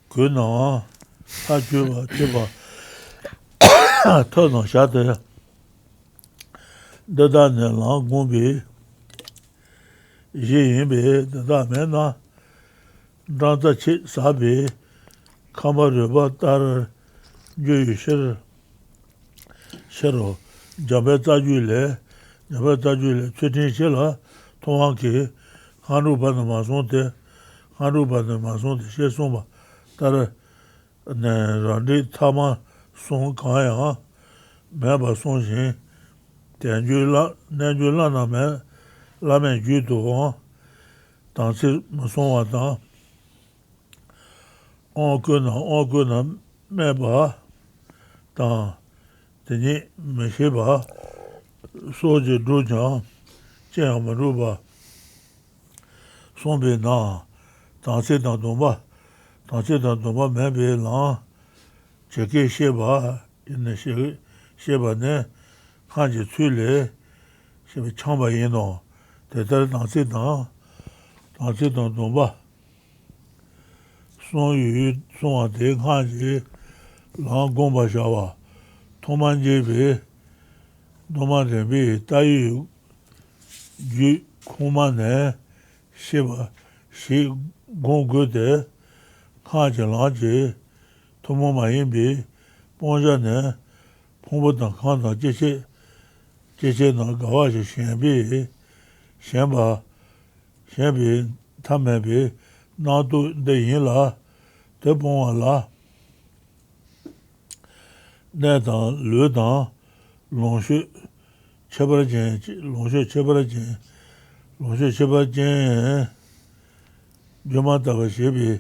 Gunan, Tajuba, Tiba, Tono Shate, Dada Nelang, Gombi, Jiyinbi, Dada Mena, Danta Chit Sabi, Kamaruba, Tar, Juyu Shiro, Jabeta Jule, Treatise Shela, Tonki, Hanuban Masonte, Shesomba, Tara, Randi Tama, Son Kaya, Meba Sonjin, Nanjula Name, Lamen Judo, Dansi Masonwatan, On Meba, Dan, Teni Meshiba, Soji Dujan, Chenmo Sombe na, Tanse dan Domba, Membe Lan, Cheke Sheba, in Sheba ne, Hanji Tsule, Sheba Chamba Yino, Tetar Tanse dan Domba, Son Yu, Son Ade, Hanji, Lan Gomba Shawa, Toman Jebe, Doman Rembe, Tayu, Ju Kuma ne, Sheba, Shi Gongo de, Hanji Lanji, Tomo Mayimbi, Ponja ne, Pombo dan Kanda, Geshe na Gawaji Shenbi, Shenbi, Tamebi, Nadu de Yin la, de Bon la, Ne dan, Le dan, Longshu, Chebrajen, Joma Daba Shebi,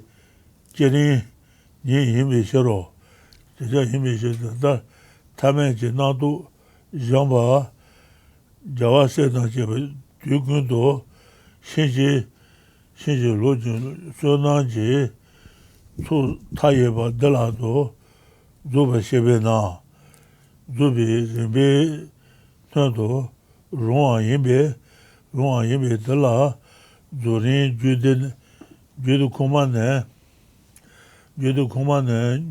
Jerin, Yin Yinbi Shiro, Jeja Yinbi Shiro, Tamenji Nadu, Jamba, Jawa Sedan Jeba, Dugundo, Shinji Lojun, Sonanji, Su Tayeba Delado, Zuba Shebe Na, Zubi Zimbi, Tando, Ruan Yinbi Dela, Zurin Judu Kumane,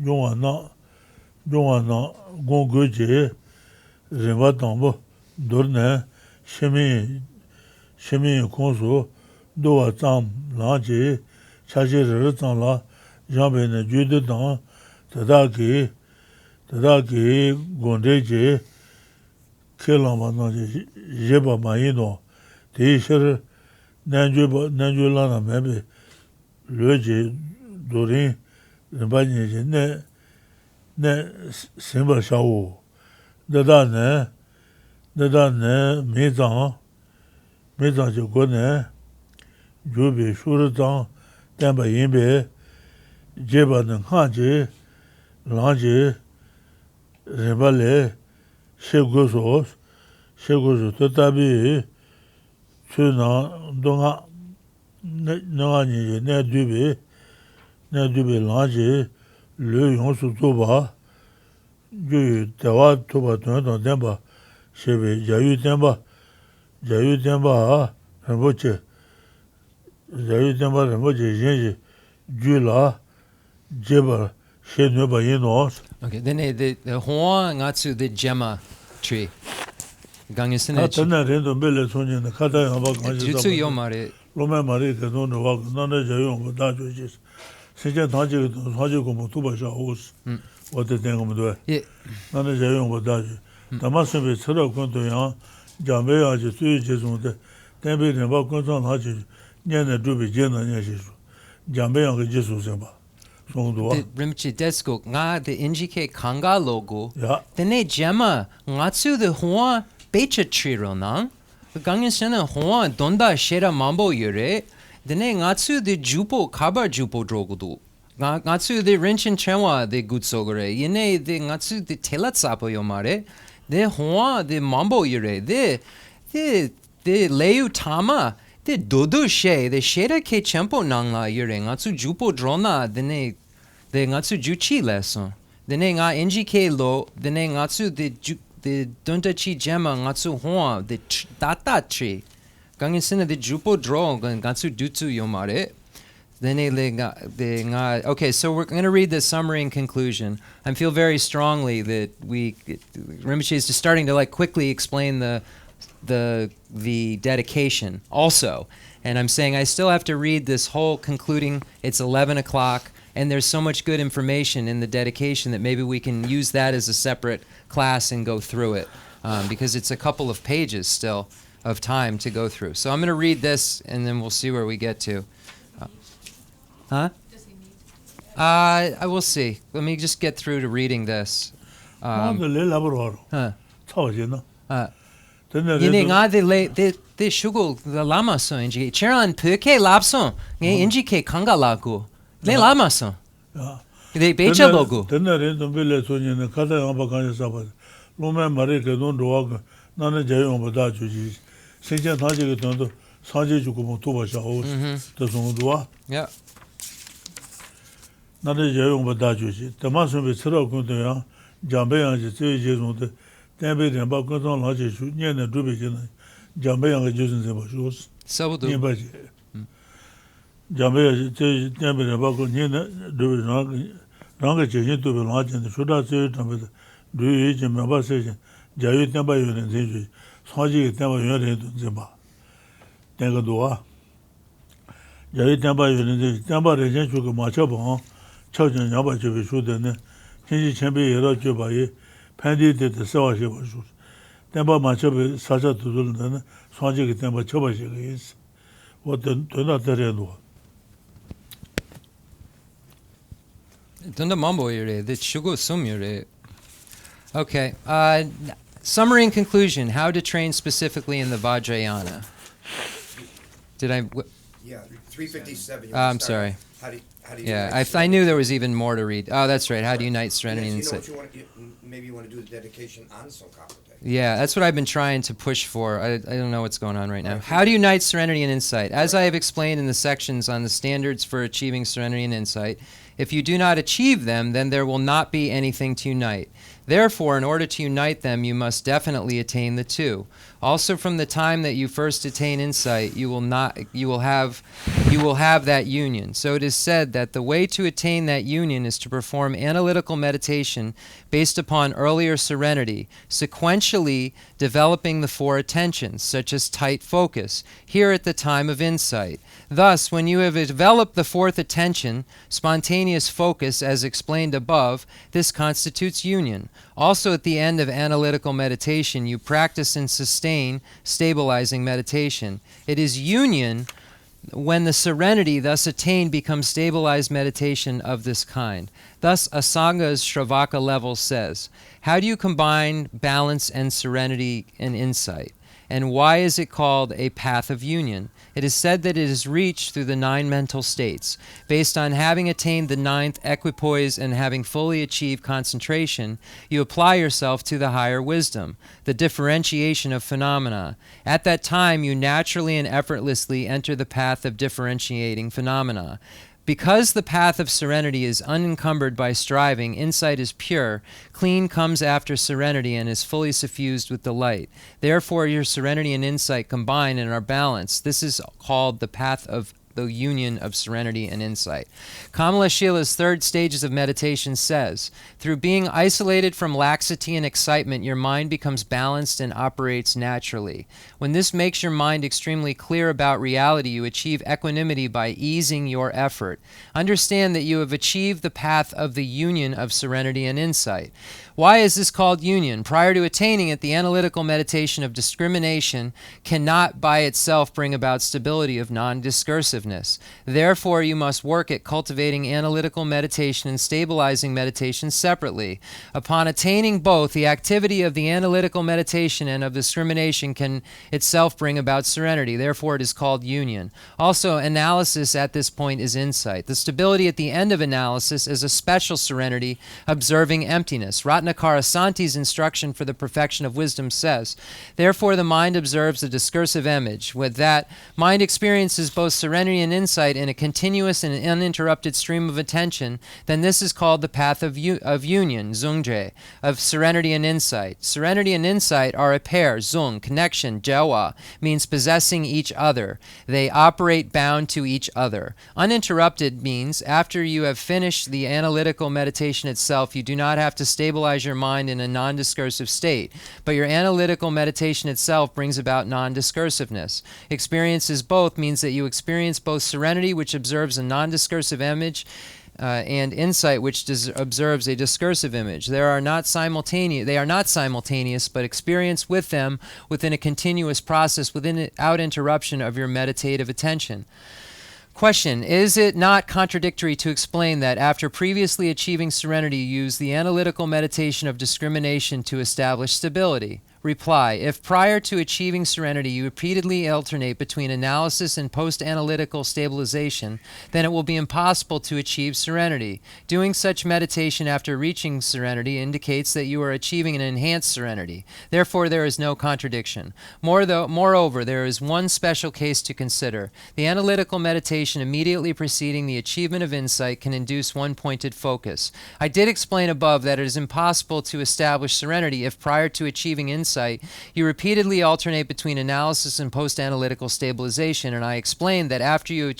Yongana, Gongoji, Rimba Tambo, Durne, Shemi Konsu, Doa Tam, Lanji, Chaji Ritan La, Jambene Judu Dan, Tadaki, Gondeji, Kilama Nanji, Jeba Maino, Tishir, Nanju Lana Mebi, Luji, Durin, Rimbanji, ne Simba Shawu, Dada ne, Mizan Jogone, Jubi Shuritan, Temba Yimbe, Jeba Nhanji, Lanji, Rimbale, Shegoso, Tatabi, Tuna, Donga, Nani, Ne Dubi, Lanji, Le Yonsu Toba, Ju Tewa Toba Tuna Demba, Shebe, Jayu Demba, Rinpoche, Jenji, Jula, Jeba, Shenuba Yinos. Okay, then the Hoa Ngatsu, the Gemma tree. Gangesine Tana Rendo Bele Sonia, the Kata Jutsu Yomare. Loma Marie, the Nono, Nana Jayong, Dajis, Saint Haji, Haji Tuba House, what the thing of the Nana Jayong, Daji. The Master with Sura Contoyan, Jambe, Jesu, Tembe, and Bakonson Haji, Yana Dubi, Jena Yashisu, Jambe and Jesus. Rimchi Desko, Nga, the NGK Kanga logo. Yeah. Then they Gemma, Ngatsu, the Hoa, Becha Triro, Nang. The Gangesena Hoa, Donda, Shera Mambo Yure. Then they Ngatsu, the Jupo, Kaba Jupo Drogudu. Ngatsu, the Rinchin Chenwa, the Gutsogore. Yene, the Ngatsu, the Telatsapo Yomare. The Hoa, the Mambo Yure. The Leu Tama. The Dodu She, the Shera Ke Chempo Nangla Yure. Ngatsu Jupo Drona, the Ngatsu Juchi lesson. The Nga NGK Lo, the Ngatsu, the Duntachi Gemma, Ngatsu Hoa, the Data tree. Gangesina, the Jupo Dro, Ngatsu Dutsu Yomare. Okay, so we're going to read the summary and conclusion. I feel very strongly that Rinpoche is just starting to quickly explain the dedication also. And I'm saying I still have to read this whole concluding. It's 11 o'clock, and there's so much good information in the dedication that maybe we can use that as a separate class and go through it, because it's a couple of pages still of time to go through. So I'm going to read this, and then we'll see where we get to. I will see. Let me just get through to reading this. Yine nga de shugul the lama so inji cheran peke lapson nge inji ke kanga lagu le lama so de becha logu tena rendo bele so ni kada amba kan saba lo me mare ke don do nana jayo amba da juji senja thaje ke don 사제 주고 뭐 도와줘. 또 송도와. Yeah. 나를 여용보다 주지. 담아서 베스러 군도야. 잠배양지 제제종도 담배된 바꿔서 나지 주 년에 두배지는 잠배양의 주선세 보고. Sabudu. 니바지. 잠배야 제 담배된 바꿔 년에 두배나 랑게 제제 두배 나지는 수다세 담배 두이 좀 봐서지. 자유 담배요는 제주. 사지 담배요는 좀 봐. 내가 도와. 자유 담배요는 담배를 제 주고 맞춰 봐. 처전 야바 집에 주되네. 현지 전배 여러 주바에 판디데 서와시 보수. 담바 맞춰 사자 두들는 소지기 담바 쳐봐시가 있어. 어떤 도나더래도. Dunda mambo yure, the shugo sum yure. Okay. Summary and conclusion. How to train specifically in the Vajrayana. Did I... Yeah, 357. I'm sorry. How do you Yeah, unite I knew there was even more to read. Oh, that's right. How to unite serenity and Yes, insight. maybe you want to do the dedication on Tsongkhapa Day. Yeah, that's what I've been trying to push for. I don't know what's going on right now. How to unite serenity and insight. As I have explained in the sections on the standards for achieving serenity and insight, if you do not achieve them, then there will not be anything to unite. Therefore, in order to unite them, you must definitely attain the two. Also, from the time that you first attain insight, you will have that union. So it is said that the way to attain that union is to perform analytical meditation based upon earlier serenity, sequentially developing the four attentions, such as tight focus, here at the time of insight. Thus, when you have developed the fourth attention, spontaneous focus, as explained above, this constitutes union. Also, at the end of analytical meditation, you practice and sustain stabilizing meditation. It is union when the serenity thus attained becomes stabilized meditation of this kind. Thus, Asanga's Shravaka level says, how do you combine balance and serenity and insight? And why is it called a path of union? It is said that it is reached through the 9 mental states. Based on having attained the 9th equipoise and having fully achieved concentration, you apply yourself to the higher wisdom, the differentiation of phenomena. At that time, you naturally and effortlessly enter the path of differentiating phenomena. Because the path of serenity is unencumbered by striving, insight is pure, clean comes after serenity and is fully suffused with delight. Therefore, your serenity and insight combine and are balanced. This is called the path of the union of serenity and insight. Kamala Shila's 3rd stages of meditation says, through being isolated from laxity and excitement, your mind becomes balanced and operates naturally. When this makes your mind extremely clear about reality, you achieve equanimity by easing your effort. Understand that you have achieved the path of the union of serenity and insight. Why is this called union? Prior to attaining it, the analytical meditation of discrimination cannot by itself bring about stability of non-discursiveness. Therefore, you must work at cultivating analytical meditation and stabilizing meditation separately. Upon attaining both, the activity of the analytical meditation and of discrimination can itself bring about serenity. Therefore, it is called union. Also, analysis at this point is insight. The stability at the end of analysis is a special serenity, observing emptiness. Ratnakara Santi's instruction for the perfection of wisdom says, therefore the mind observes a discursive image. With that, mind experiences both serenity and insight in a continuous and uninterrupted stream of attention, then this is called the path of union, zungje, of serenity and insight. Serenity and insight are a pair, zung, connection, jawa, means possessing each other. They operate bound to each other. Uninterrupted means after you have finished the analytical meditation itself, you do not have to stabilize your mind in a non-discursive state, but your analytical meditation itself brings about non-discursiveness. Experiences both means that you experience both serenity, which observes a non-discursive image, and insight, which observes a discursive image. They are not simultaneous, but experience with them within a continuous process, without interruption of your meditative attention. Question, is it not contradictory to explain that after previously achieving serenity, you use the analytical meditation of discrimination to establish stability? Reply: if prior to achieving serenity you repeatedly alternate between analysis and post-analytical stabilization, then it will be impossible to achieve serenity. Doing such meditation after reaching serenity indicates that you are achieving an enhanced serenity. Therefore, there is no contradiction. Moreover, there is one special case to consider. The analytical meditation immediately preceding the achievement of insight can induce one-pointed focus. I did explain above that it is impossible to establish serenity if prior to achieving insight you repeatedly alternate between analysis and post-analytical stabilization, and I explained that after you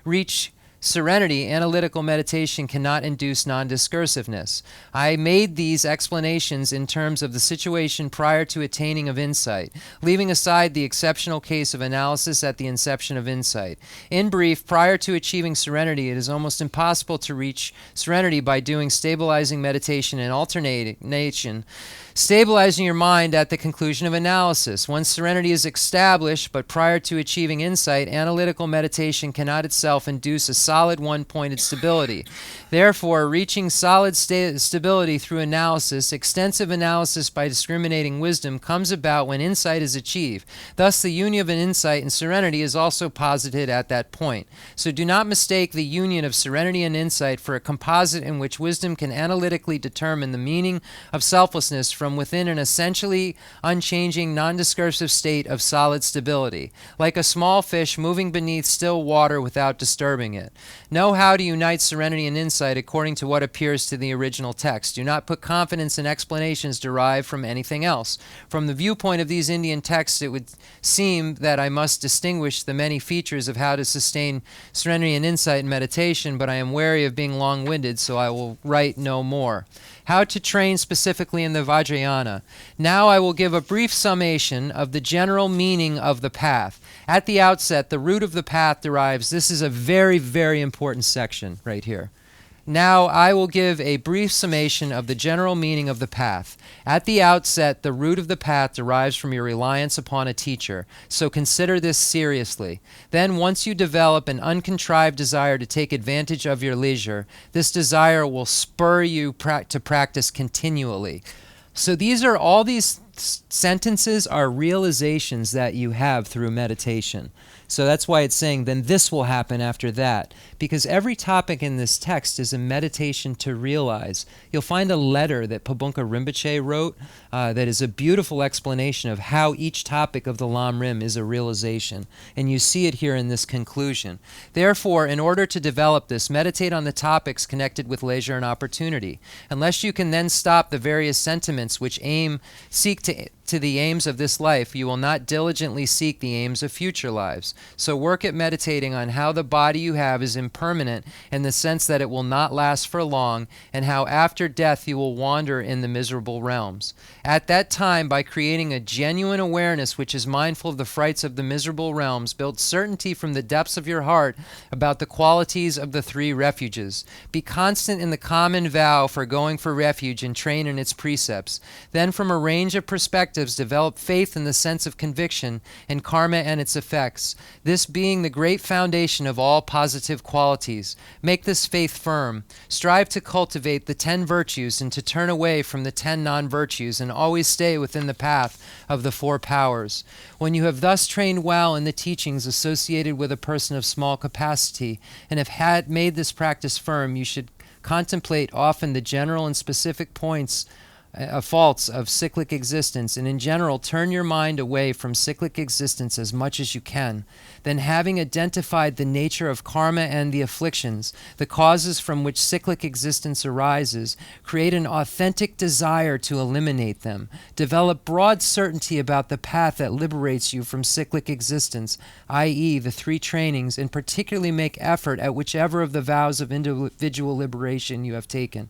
reach serenity, analytical meditation cannot induce non-discursiveness. I made these explanations in terms of the situation prior to attaining of insight, leaving aside the exceptional case of analysis at the inception of insight. In brief, prior to achieving serenity, it is almost impossible to reach serenity by doing stabilizing meditation and alternation, stabilizing your mind at the conclusion of analysis. Once serenity is established, but prior to achieving insight, analytical meditation cannot itself induce a solid one-pointed stability. Therefore, reaching solid stability through analysis, extensive analysis by discriminating wisdom, comes about when insight is achieved. Thus, the union of an insight and serenity is also posited at that point. So do not mistake the union of serenity and insight for a composite in which wisdom can analytically determine the meaning of selflessness from within an essentially unchanging, non-discursive state of solid stability, like a small fish moving beneath still water without disturbing it. Know how to unite serenity and insight according to what appears to the original text. Do not put confidence in explanations derived from anything else. From the viewpoint of these Indian texts, it would seem that I must distinguish the many features of how to sustain serenity and insight in meditation, but I am wary of being long-winded, so I will write no more. How to train specifically in the Vajrayana. Now I will give a brief summation of the general meaning of the path. At the outset, the root of the path derives, this is a very, very important section right here. Now I will give a brief summation of the general meaning of the path. At the outset, the root of the path derives from your reliance upon a teacher, so consider this seriously. Then once you develop an uncontrived desire to take advantage of your leisure, this desire will spur you to practice continually. So all these sentences are realizations that you have through meditation. So that's why it's saying, then this will happen after that. Because every topic in this text is a meditation to realize. You'll find a letter that Pabunka Rinpoche wrote that is a beautiful explanation of how each topic of the Lamrim is a realization. And you see it here in this conclusion. Therefore, in order to develop this, meditate on the topics connected with leisure and opportunity. Unless you can then stop the various sentiments which seek to the aims of this life, you will not diligently seek the aims of future lives. So work at meditating on how the body you have is impermanent in the sense that it will not last for long, and how after death you will wander in the miserable realms. At that time, by creating a genuine awareness which is mindful of the frights of the miserable realms, build certainty from the depths of your heart about the qualities of the three refuges. Be constant in the common vow for going for refuge and train in its precepts. Then from a range of perspectives, develop faith in the sense of conviction in karma and its effects, this being the great foundation of all positive qualities. Make this faith firm. Strive to cultivate the 10 virtues and to turn away from the 10 non-virtues, and always stay within the path of the 4 powers. When you have thus trained well in the teachings associated with a person of small capacity, and have made this practice firm, you should contemplate often the general and specific faults of cyclic existence, and in general turn your mind away from cyclic existence as much as you can. Then, having identified the nature of karma and the afflictions, the causes from which cyclic existence arises, create an authentic desire to eliminate them. Develop broad certainty about the path that liberates you from cyclic existence, i.e. the 3 trainings, and particularly make effort at whichever of the vows of individual liberation you have taken.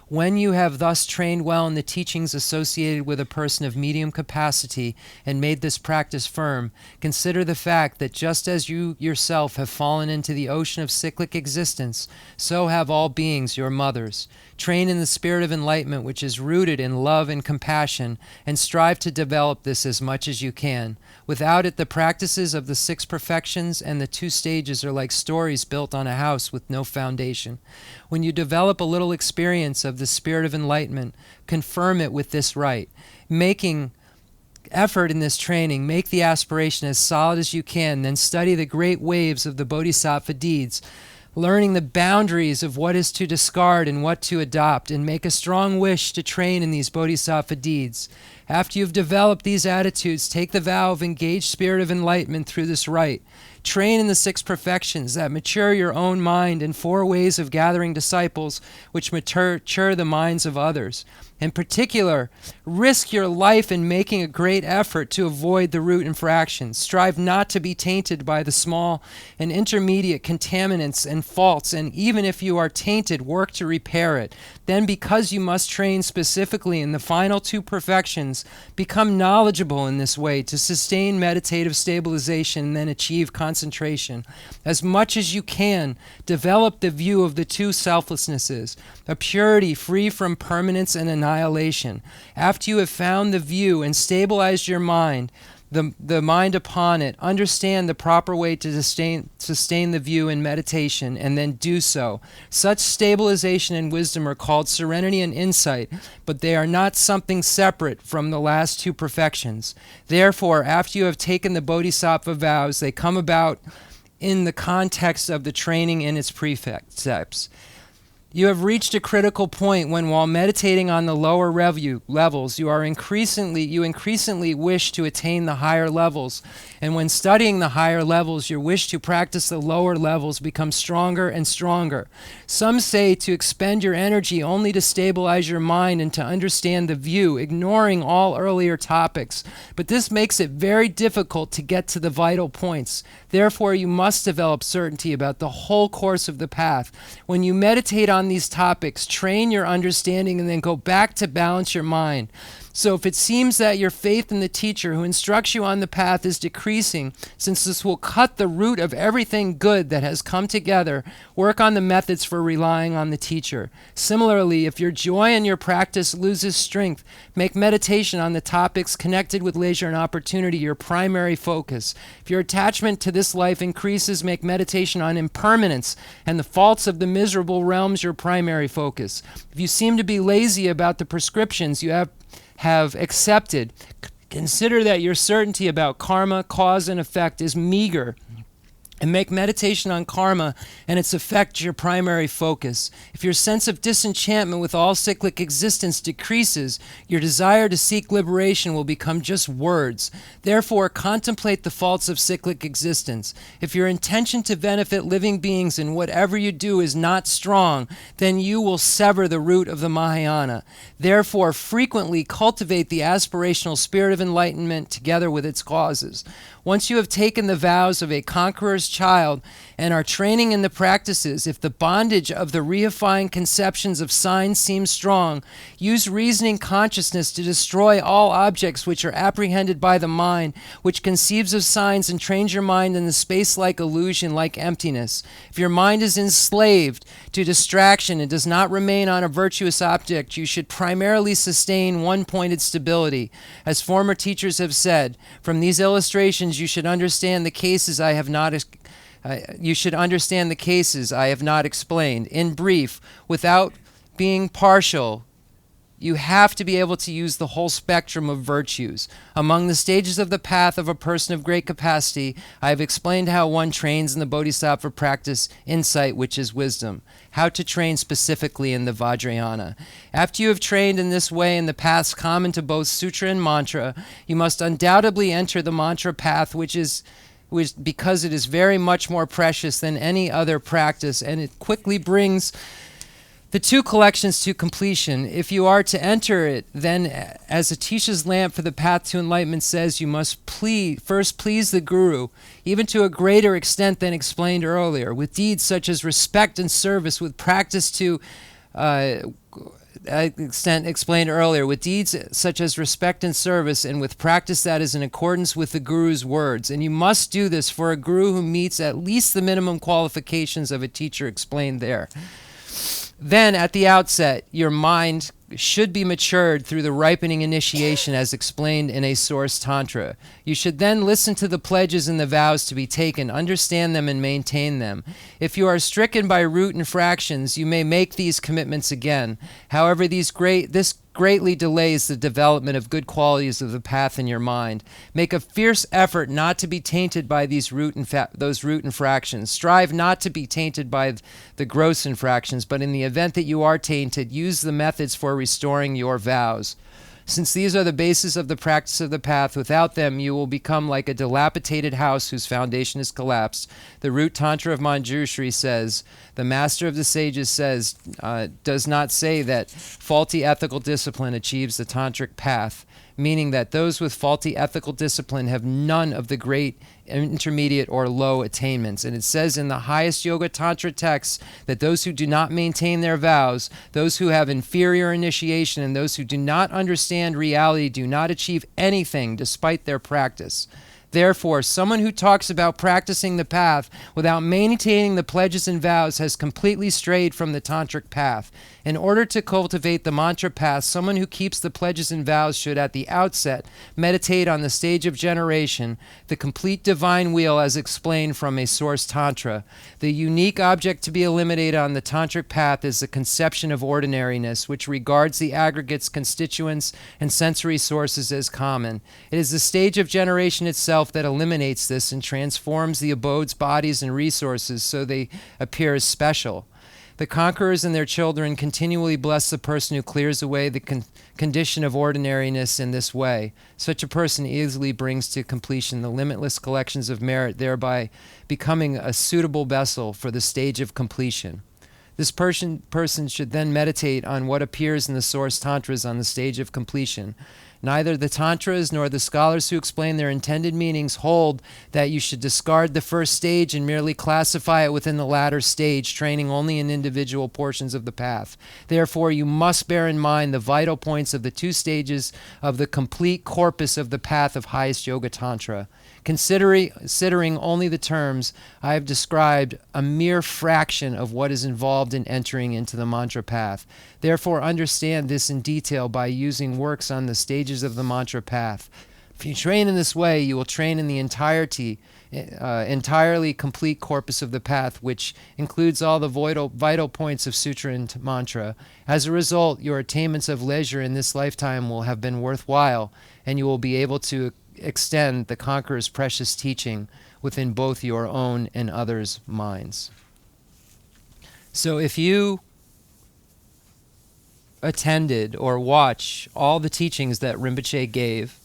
When you have thus trained well in the teachings associated with a person of medium capacity and made this practice firm, consider the fact that just as you yourself have fallen into the ocean of cyclic existence, so have all beings your mothers. Train in the spirit of enlightenment which is rooted in love and compassion, and strive to develop this as much as you can. Without it, the practices of the 6 perfections and the 2 stages are like stories built on a house with no foundation. When you develop a little experience of the spirit of enlightenment, confirm it with this rite, making effort in this training, make the aspiration as solid as you can, then study the great waves of the Bodhisattva deeds, learning the boundaries of what is to discard and what to adopt, and make a strong wish to train in these Bodhisattva deeds. After you've developed these attitudes, take the vow of engaged spirit of enlightenment through this rite. Train in the 6 perfections that mature your own mind and 4 ways of gathering disciples which mature the minds of others. In particular, risk your life in making a great effort to avoid the root infractions. Strive not to be tainted by the small and intermediate contaminants and faults, and even if you are tainted, work to repair it. Then, because you must train specifically in the final 2 perfections, become knowledgeable in this way to sustain meditative stabilization and then achieve concentration. As much as you can, develop the view of the 2 selflessnesses, a purity free from permanence and annihilation. After you have found the view and stabilized your mind, the mind upon it, understand the proper way to sustain the view in meditation, and then do so. Such stabilization and wisdom are called serenity and insight, but they are not something separate from the last 2 perfections. Therefore, after you have taken the Bodhisattva vows, they come about in the context of the training in its precepts. You have reached a critical point when, while meditating on the lower levels, you increasingly wish to attain the higher levels. And when studying the higher levels, your wish to practice the lower levels becomes stronger and stronger. Some say to expend your energy only to stabilize your mind and to understand the view, ignoring all earlier topics. But this makes it very difficult to get to the vital points. Therefore, you must develop certainty about the whole course of the path. When you meditate on these topics, train your understanding and then go back to balance your mind. So if it seems that your faith in the teacher who instructs you on the path is decreasing, since this will cut the root of everything good that has come together, work on the methods for relying on the teacher. Similarly, if your joy in your practice loses strength, make meditation on the topics connected with leisure and opportunity your primary focus. If your attachment to this life increases, make meditation on impermanence and the faults of the miserable realms your primary focus. If you seem to be lazy about the prescriptions you have accepted, consider that your certainty about karma, cause, and effect is meager, and make meditation on karma and its effect your primary focus. If your sense of disenchantment with all cyclic existence decreases, your desire to seek liberation will become just words. Therefore, contemplate the faults of cyclic existence. If your intention to benefit living beings in whatever you do is not strong, then you will sever the root of the Mahayana. Therefore, frequently cultivate the aspirational spirit of enlightenment together with its causes. Once you have taken the vows of a conqueror's child and are training in the practices, if the bondage of the reifying conceptions of signs seems strong, use reasoning consciousness to destroy all objects which are apprehended by the mind, which conceives of signs, and trains your mind in the space-like illusion like emptiness. If your mind is enslaved to distraction and does not remain on a virtuous object, you should primarily sustain one-pointed stability. As former teachers have said, from these illustrations you should understand the cases I have not explained. In brief, without being partial, you have to be able to use the whole spectrum of virtues. Among the stages of the path of a person of great capacity, I have explained how one trains in the Bodhisattva practice insight, which is wisdom. How to train specifically in the Vajrayana. After you have trained in this way in the paths common to both sutra and mantra, you must undoubtedly enter the mantra path, because it is very much more precious than any other practice, and it quickly brings the 2 collections to completion. If you are to enter it, then, as Atisha's lamp for the path to enlightenment says, you must first please the Guru, even to a greater extent than explained earlier, with deeds such as respect and service, with practice to explained earlier, with deeds such as respect and service, and with practice that is in accordance with the Guru's words. And you must do this for a Guru who meets at least the minimum qualifications of a teacher explained there. Then, at the outset, your mind should be matured through the ripening initiation as explained in a source tantra. You should then listen to the pledges and the vows to be taken, understand them, and maintain them. If you are stricken by root infractions, you may make these commitments again. However, this greatly delays the development of good qualities of the path in your mind. Make a fierce effort not to be tainted by those root infractions. Strive not to be tainted by the gross infractions, but in the event that you are tainted, use the methods for restoring your vows. Since these are the basis of the practice of the path, without them you will become like a dilapidated house whose foundation is collapsed. The root tantra of Manjushri says, the master of the sages says, does not say that faulty ethical discipline achieves the tantric path, meaning that those with faulty ethical discipline have none of the great, intermediate, or low attainments. And it says in the highest Yoga Tantra texts that those who do not maintain their vows, those who have inferior initiation, and those who do not understand reality do not achieve anything despite their practice. Therefore, someone who talks about practicing the path without maintaining the pledges and vows has completely strayed from the tantric path. In order to cultivate the mantra path, someone who keeps the pledges and vows should at the outset meditate on the stage of generation, the complete divine wheel as explained from a source tantra. The unique object to be eliminated on the tantric path is the conception of ordinariness, which regards the aggregates, constituents, and sensory sources as common. It is the stage of generation itself that eliminates this and transforms the abodes, bodies, and resources so they appear as special. The conquerors and their children continually bless the person who clears away the condition of ordinariness in this way. Such a person easily brings to completion the limitless collections of merit, thereby becoming a suitable vessel for the stage of completion. This person should then meditate on what appears in the source tantras on the stage of completion. Neither the tantras nor the scholars who explain their intended meanings hold that you should discard the first stage and merely classify it within the latter stage, training only in individual portions of the path. Therefore, you must bear in mind the vital points of the two stages of the complete corpus of the path of highest Yoga Tantra. Considering only the terms, I have described a mere fraction of what is involved in entering into the mantra path. Therefore, understand this in detail by using works on the stages of the mantra path. If you train in this way, you will train in the entirely complete corpus of the path, which includes all the vital points of sutra and mantra. As a result, your attainments of leisure in this lifetime will have been worthwhile, and you will be able to extend the conqueror's precious teaching within both your own and others' minds. So if you attended or watch all the teachings that Rinpoche gave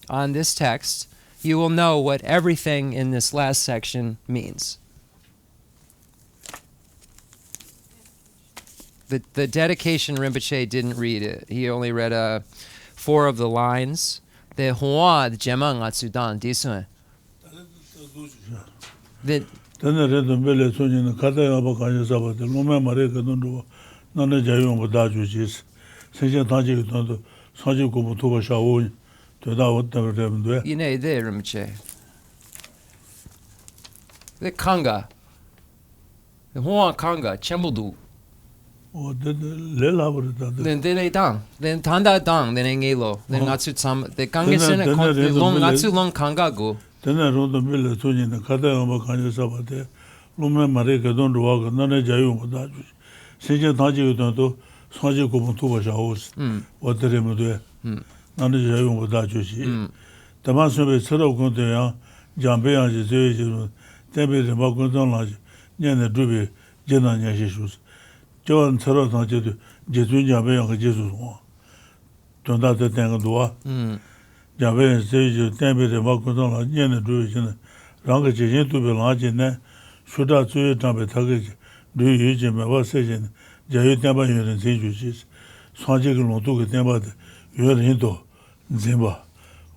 on this text, you will know what everything in this last section means. The dedication Rinpoche didn't read it. He only read 4 of the lines. The Hoa the Jema nga Sudan disun. The Tena redo mele sonye na kata yaba kanya sabate lome mare kadondu nane jayong boda jujis. Sentient tantric tondo sanji ko tuba shawo to da wot remdo. Yine de Rinpoche. The Kanga. The Hoa Kanga Chembuldu. O de le labor da. Then they dang. Then tanda dang. Then engelo. Then natsu sam. The Kanga sene long natsu long Kanga go. Tena rodo mele sonye na kata yaba kanya sabate lome mare kadondu wa nane jayong boda jujis. Sentient tantric tondo sanji ko tuba shawo wot remdo. Nane jayong boda jujis. Tamasobe tsaro konte ya jambe ya je tembe de bakon la nyane dube jena nya shishus. Joan tsaro na je jun jambe ya jesu so. Tonda de tenga doa. Jambe je tembe de bakon la nyane dube jena rang je je dube la jena shuda zue jambe tage du yu je me wa se jena jayu temba yuen se jujis. Sanji ke lo to ke temba de yuen do zemba.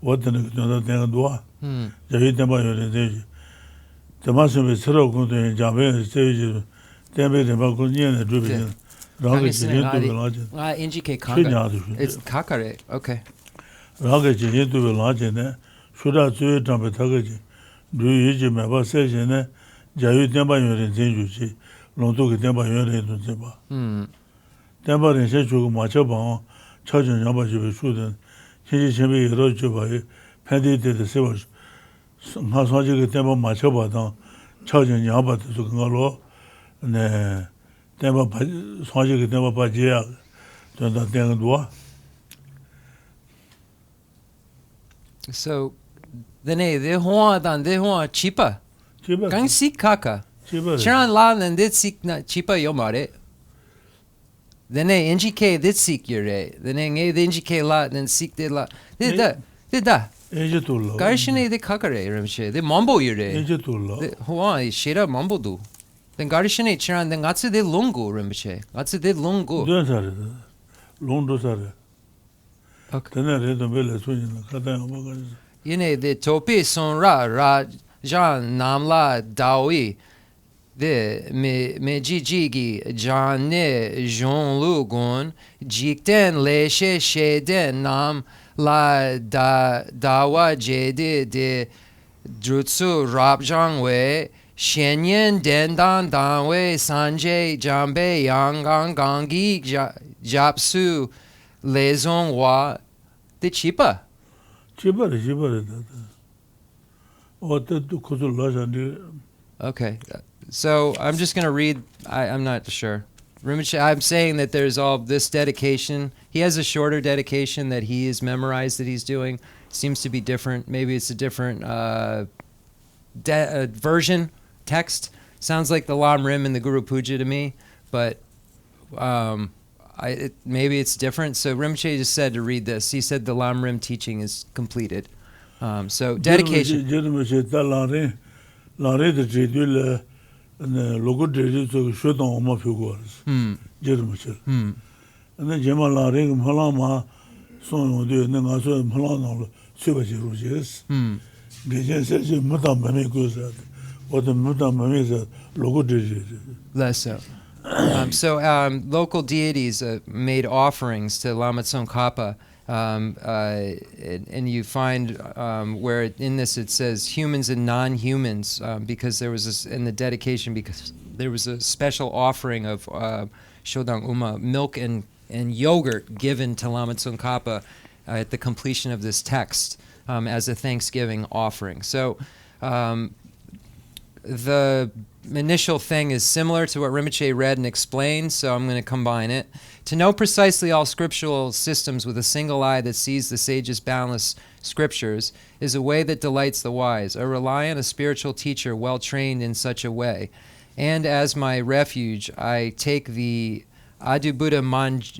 What the tonda tenga doa. Jayu temba yuen se Tamasobe tsaro konte jambe se tembe de bakon nyane dube jena rang je je dube la jena. NGK Kanga. It's Kakare. Okay. Rang je je dube la jena shuda zue jambe tage du yu je me wa se jena jayu temba yuen se jujis. Long to ke temba yuen do zemba. Temba ren se chu ma cha ba cha jin ya ba ji be shu den ji chen be ro ju ba ye pen de se ba nga sa ji ke temba ma cha ba da cha jin ya ba de su nga lo ne temba ba sa ji ke temba ba ji ya da da teng do So, dene de hoa dan de hoa chipa. Chiba. Gang sik kaka. Chiba. Chiran la nan dit sik na chipa yomare. Dene NGK dit sik yure. Dene nge de NGK la nan sik de la. De da. Eje tulla. Garishine de kakare Rinpoche. De mambo yure. Eje tulla. De hoa shira mambo du. Then garishine chiran then gatsu de lungu Rinpoche. Gatsu de lungu. Dön sare. Londo sare. Okay. Tene re to bele sunya kata amaga. Yine de topi sonra ra jan namla dawi de me jijigi jane jon lugon jikten leshe sheden nam la dawa jede de drutsu rabjangwe shenyen dendan danwe sanje jambe yangang gangi japsu lezong wa de chipa. Chiba. What the kuzu lajandi. Okay, so I'm just going to read. I'm not sure. Rinpoche, I'm saying that there's all this dedication. He has a shorter dedication that he has memorized that he's doing. Seems to be different. Maybe it's a different version, text. Sounds like the Lamrim and the Guru Puja to me, but maybe it's different. So Rinpoche just said to read this. He said the Lamrim teaching is completed. So dedication. Lare de jedul logo de so shodan ma figures. Jermuchel. And then Jema Lare Malama son de Nangaso Malano Subajirujes. Gajan says Madame Mamegos what the Madame Mamesa logo de Less so. Local deities made offerings to Lama Tsongkhapa, and you find where in this it says humans and non-humans, because there was in the dedication, because there was a special offering of Shodang Uma, milk and yogurt given to Lama Tsongkhapa at the completion of this text as a Thanksgiving offering. So the initial thing is similar to what Rinpoche read and explained, so I'm going to combine it. To know precisely all scriptural systems with a single eye that sees the sage's boundless scriptures is a way that delights the wise. I rely on a spiritual teacher well trained in such a way. And as my refuge, I take the Adhubuddha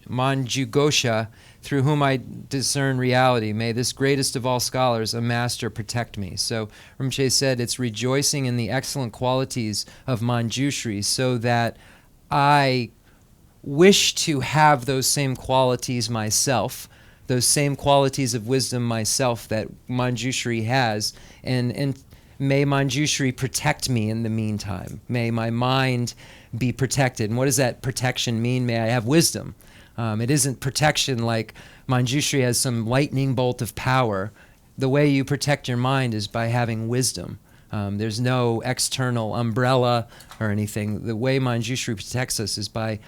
Manjugosha, through whom I discern reality. May this greatest of all scholars, a master, protect me. So Rinpoche said it's rejoicing in the excellent qualities of Manjushri, so that I wish to have those same qualities myself, those same qualities of wisdom myself that Manjushri has, and may Manjushri protect me in the meantime. May my mind be protected. And what does that protection mean? May I have wisdom. It isn't protection like Manjushri has some lightning bolt of power. The way you protect your mind is by having wisdom. There's no external umbrella or anything. The way Manjushri protects us is by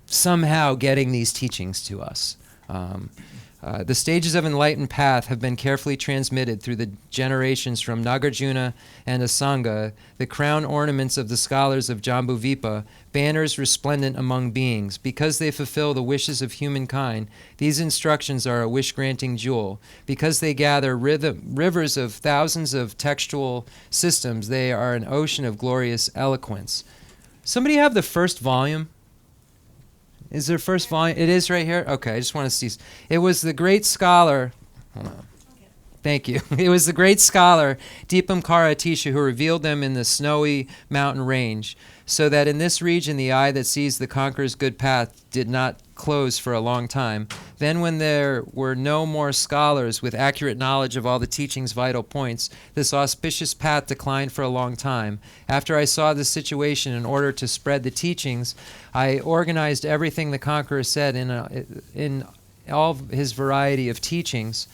somehow getting these teachings to us. The stages of enlightened path have been carefully transmitted through the generations from Nagarjuna and Asanga, the crown ornaments of the scholars of Jambudvipa, banners resplendent among beings. Because they fulfill the wishes of humankind, these instructions are a wish-granting jewel. Because they gather rivers of thousands of textual systems, they are an ocean of glorious eloquence. Somebody have the first volume? Is there first volume? It is right here? Okay, I just want to see. It was the great scholar, hold on. Thank you. It was the great scholar, Deepamkara Atisha, who revealed them in the snowy mountain range, so that in this region the eye that sees the conqueror's good path did not close for a long time. Then when there were no more scholars with accurate knowledge of all the teaching's vital points, this auspicious path declined for a long time. After I saw this situation, in order to spread the teachings, I organized everything the conqueror said in all his variety of teachings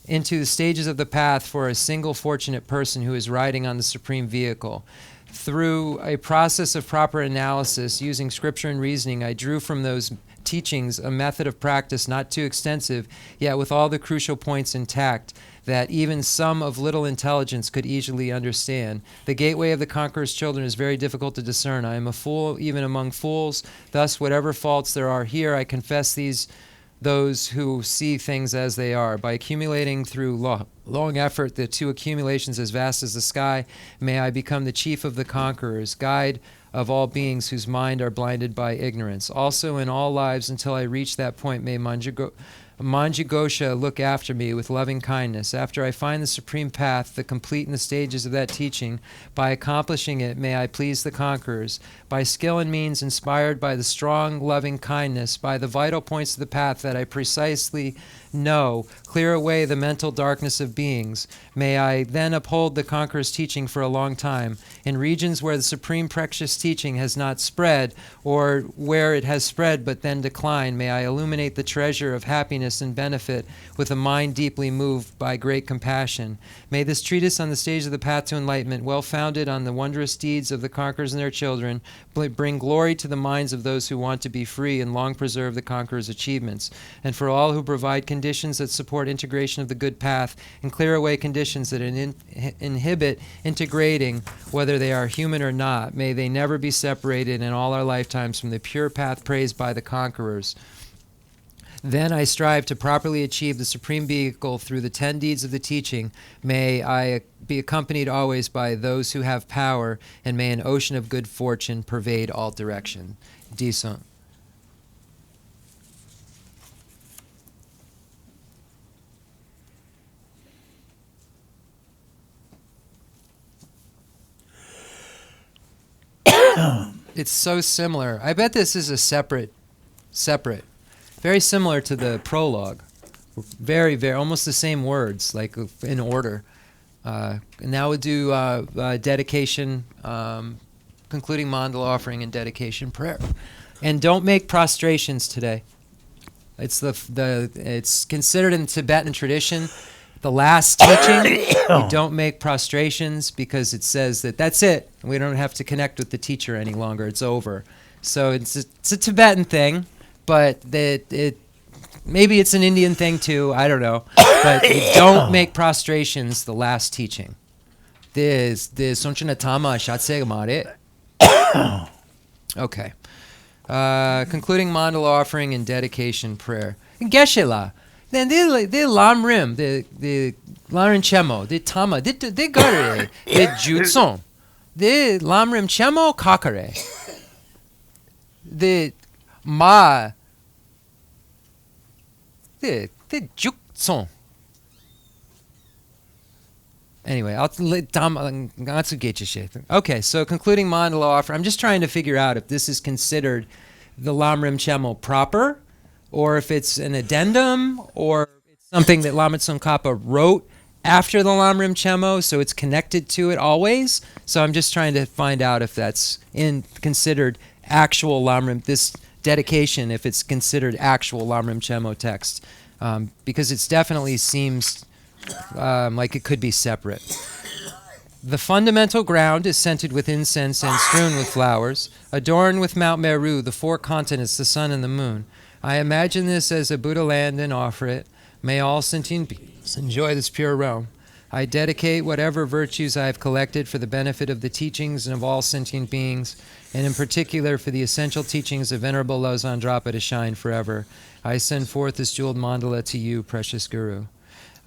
into the stages of the path for a single fortunate person who is riding on the supreme vehicle. Through a process of proper analysis, using scripture and reasoning, I drew from those teachings a method of practice not too extensive, yet with all the crucial points intact, that even some of little intelligence could easily understand. The gateway of the conqueror's children is very difficult to discern. I am a fool even among fools. Thus, whatever faults there are here, I confess these those who see things as they are. By accumulating through long effort the two accumulations as vast as the sky, may I become the chief of the conquerors, guide of all beings whose mind are blinded by ignorance. Also in all lives until I reach that point, may Manjughosha look after me with loving kindness. After I find the supreme path, the complete in the stages of that teaching, by accomplishing it, may I please the conquerors. By skill and means inspired by the strong, loving kindness, by the vital points of the path that I precisely know, clear away the mental darkness of beings. May I then uphold the conqueror's teaching for a long time. In regions where the supreme precious teaching has not spread, or where it has spread but then declined, may I illuminate the treasure of happiness and benefit with a mind deeply moved by great compassion. May this treatise on the stage of the path to enlightenment, well founded on the wondrous deeds of the conquerors and their children, bring glory to the minds of those who want to be free and long preserve the conqueror's achievements. And for all who provide conditions that support integration of the good path and clear away conditions that inhibit integrating, whether they are human or not, may they never be separated in all our lifetimes from the pure path praised by the conquerors. Then I strive to properly achieve the supreme vehicle through the 10 deeds of the teaching. May I be accompanied always by those who have power, and may an ocean of good fortune pervade all direction. Decent. It's so similar. I bet this is a separate. Very similar to the prologue. Very, very, almost the same words, like in order. And now we'll do dedication, concluding mandala offering and dedication prayer. And don't make prostrations today. It's considered in Tibetan tradition the last teaching. You don't make prostrations because it says that that's it. We don't have to connect with the teacher any longer. It's over. So it's a Tibetan thing, but maybe it's an Indian thing too. I don't know. But you don't make prostrations the last teaching. There's Sonchanatama Shatsegamare. Okay. Concluding mandala offering and dedication prayer. Geshe La. Then the Lamrim, the Lamrim Chenmo, the Tama, the Gare, the Jutson, the Lamrim Chenmo Kakare, the Ma, the Jutson. Anyway, okay, so concluding mandala offer. I'm just trying to figure out if this is considered the Lamrim Chenmo proper, or if it's an addendum, or it's something that Lama Tsongkhapa wrote after the Lamrim Chenmo, so it's connected to it always. So I'm just trying to find out if that's considered actual Lamrim, this dedication, if it's considered actual Lamrim Chenmo text, because it definitely seems like it could be separate. The fundamental ground is scented with incense and strewn with flowers, adorned with Mount Meru, the 4 continents, the sun and the moon. I imagine this as a Buddha land and offer it. May all sentient beings enjoy this pure realm. I dedicate whatever virtues I have collected for the benefit of the teachings and of all sentient beings, and in particular for the essential teachings of Venerable Losang Drapa to shine forever. I send forth this jeweled mandala to you, precious Guru.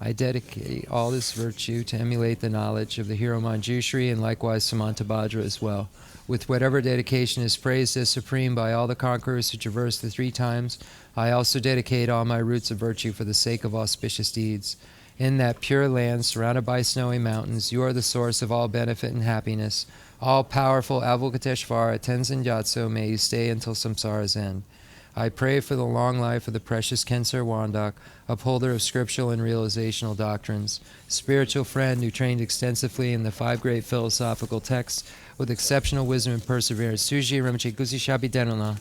I dedicate all this virtue to emulate the knowledge of the hero Manjushri and likewise Samantabhadra as well. With whatever dedication is praised as supreme by all the conquerors who traverse the 3 times, I also dedicate all my roots of virtue for the sake of auspicious deeds. In that pure land, surrounded by snowy mountains, you are the source of all benefit and happiness. All-powerful Avalokiteshvara, Tenzin Gyatso, may you stay until samsara's end. I pray for the long life of the precious Khensur Wandak, upholder of scriptural and realizational doctrines, spiritual friend who trained extensively in the 5 great philosophical texts with exceptional wisdom and perseverance. Suji Rinpoche Gusi Shabi Denona.